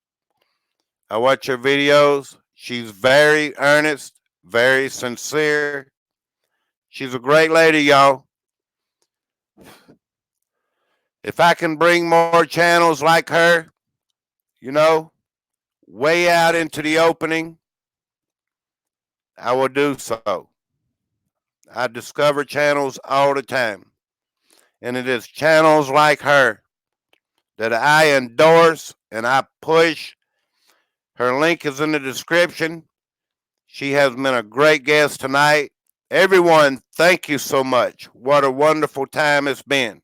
I watch her videos. She's very earnest, very sincere. She's a great lady, y'all. If I can bring more channels like her, way out into the opening, I will do so. I discover channels all the time. And it is channels like her that I endorse and I push. Her link is in the description. She has been a great guest tonight. Everyone, thank you so much. What a wonderful time it's been.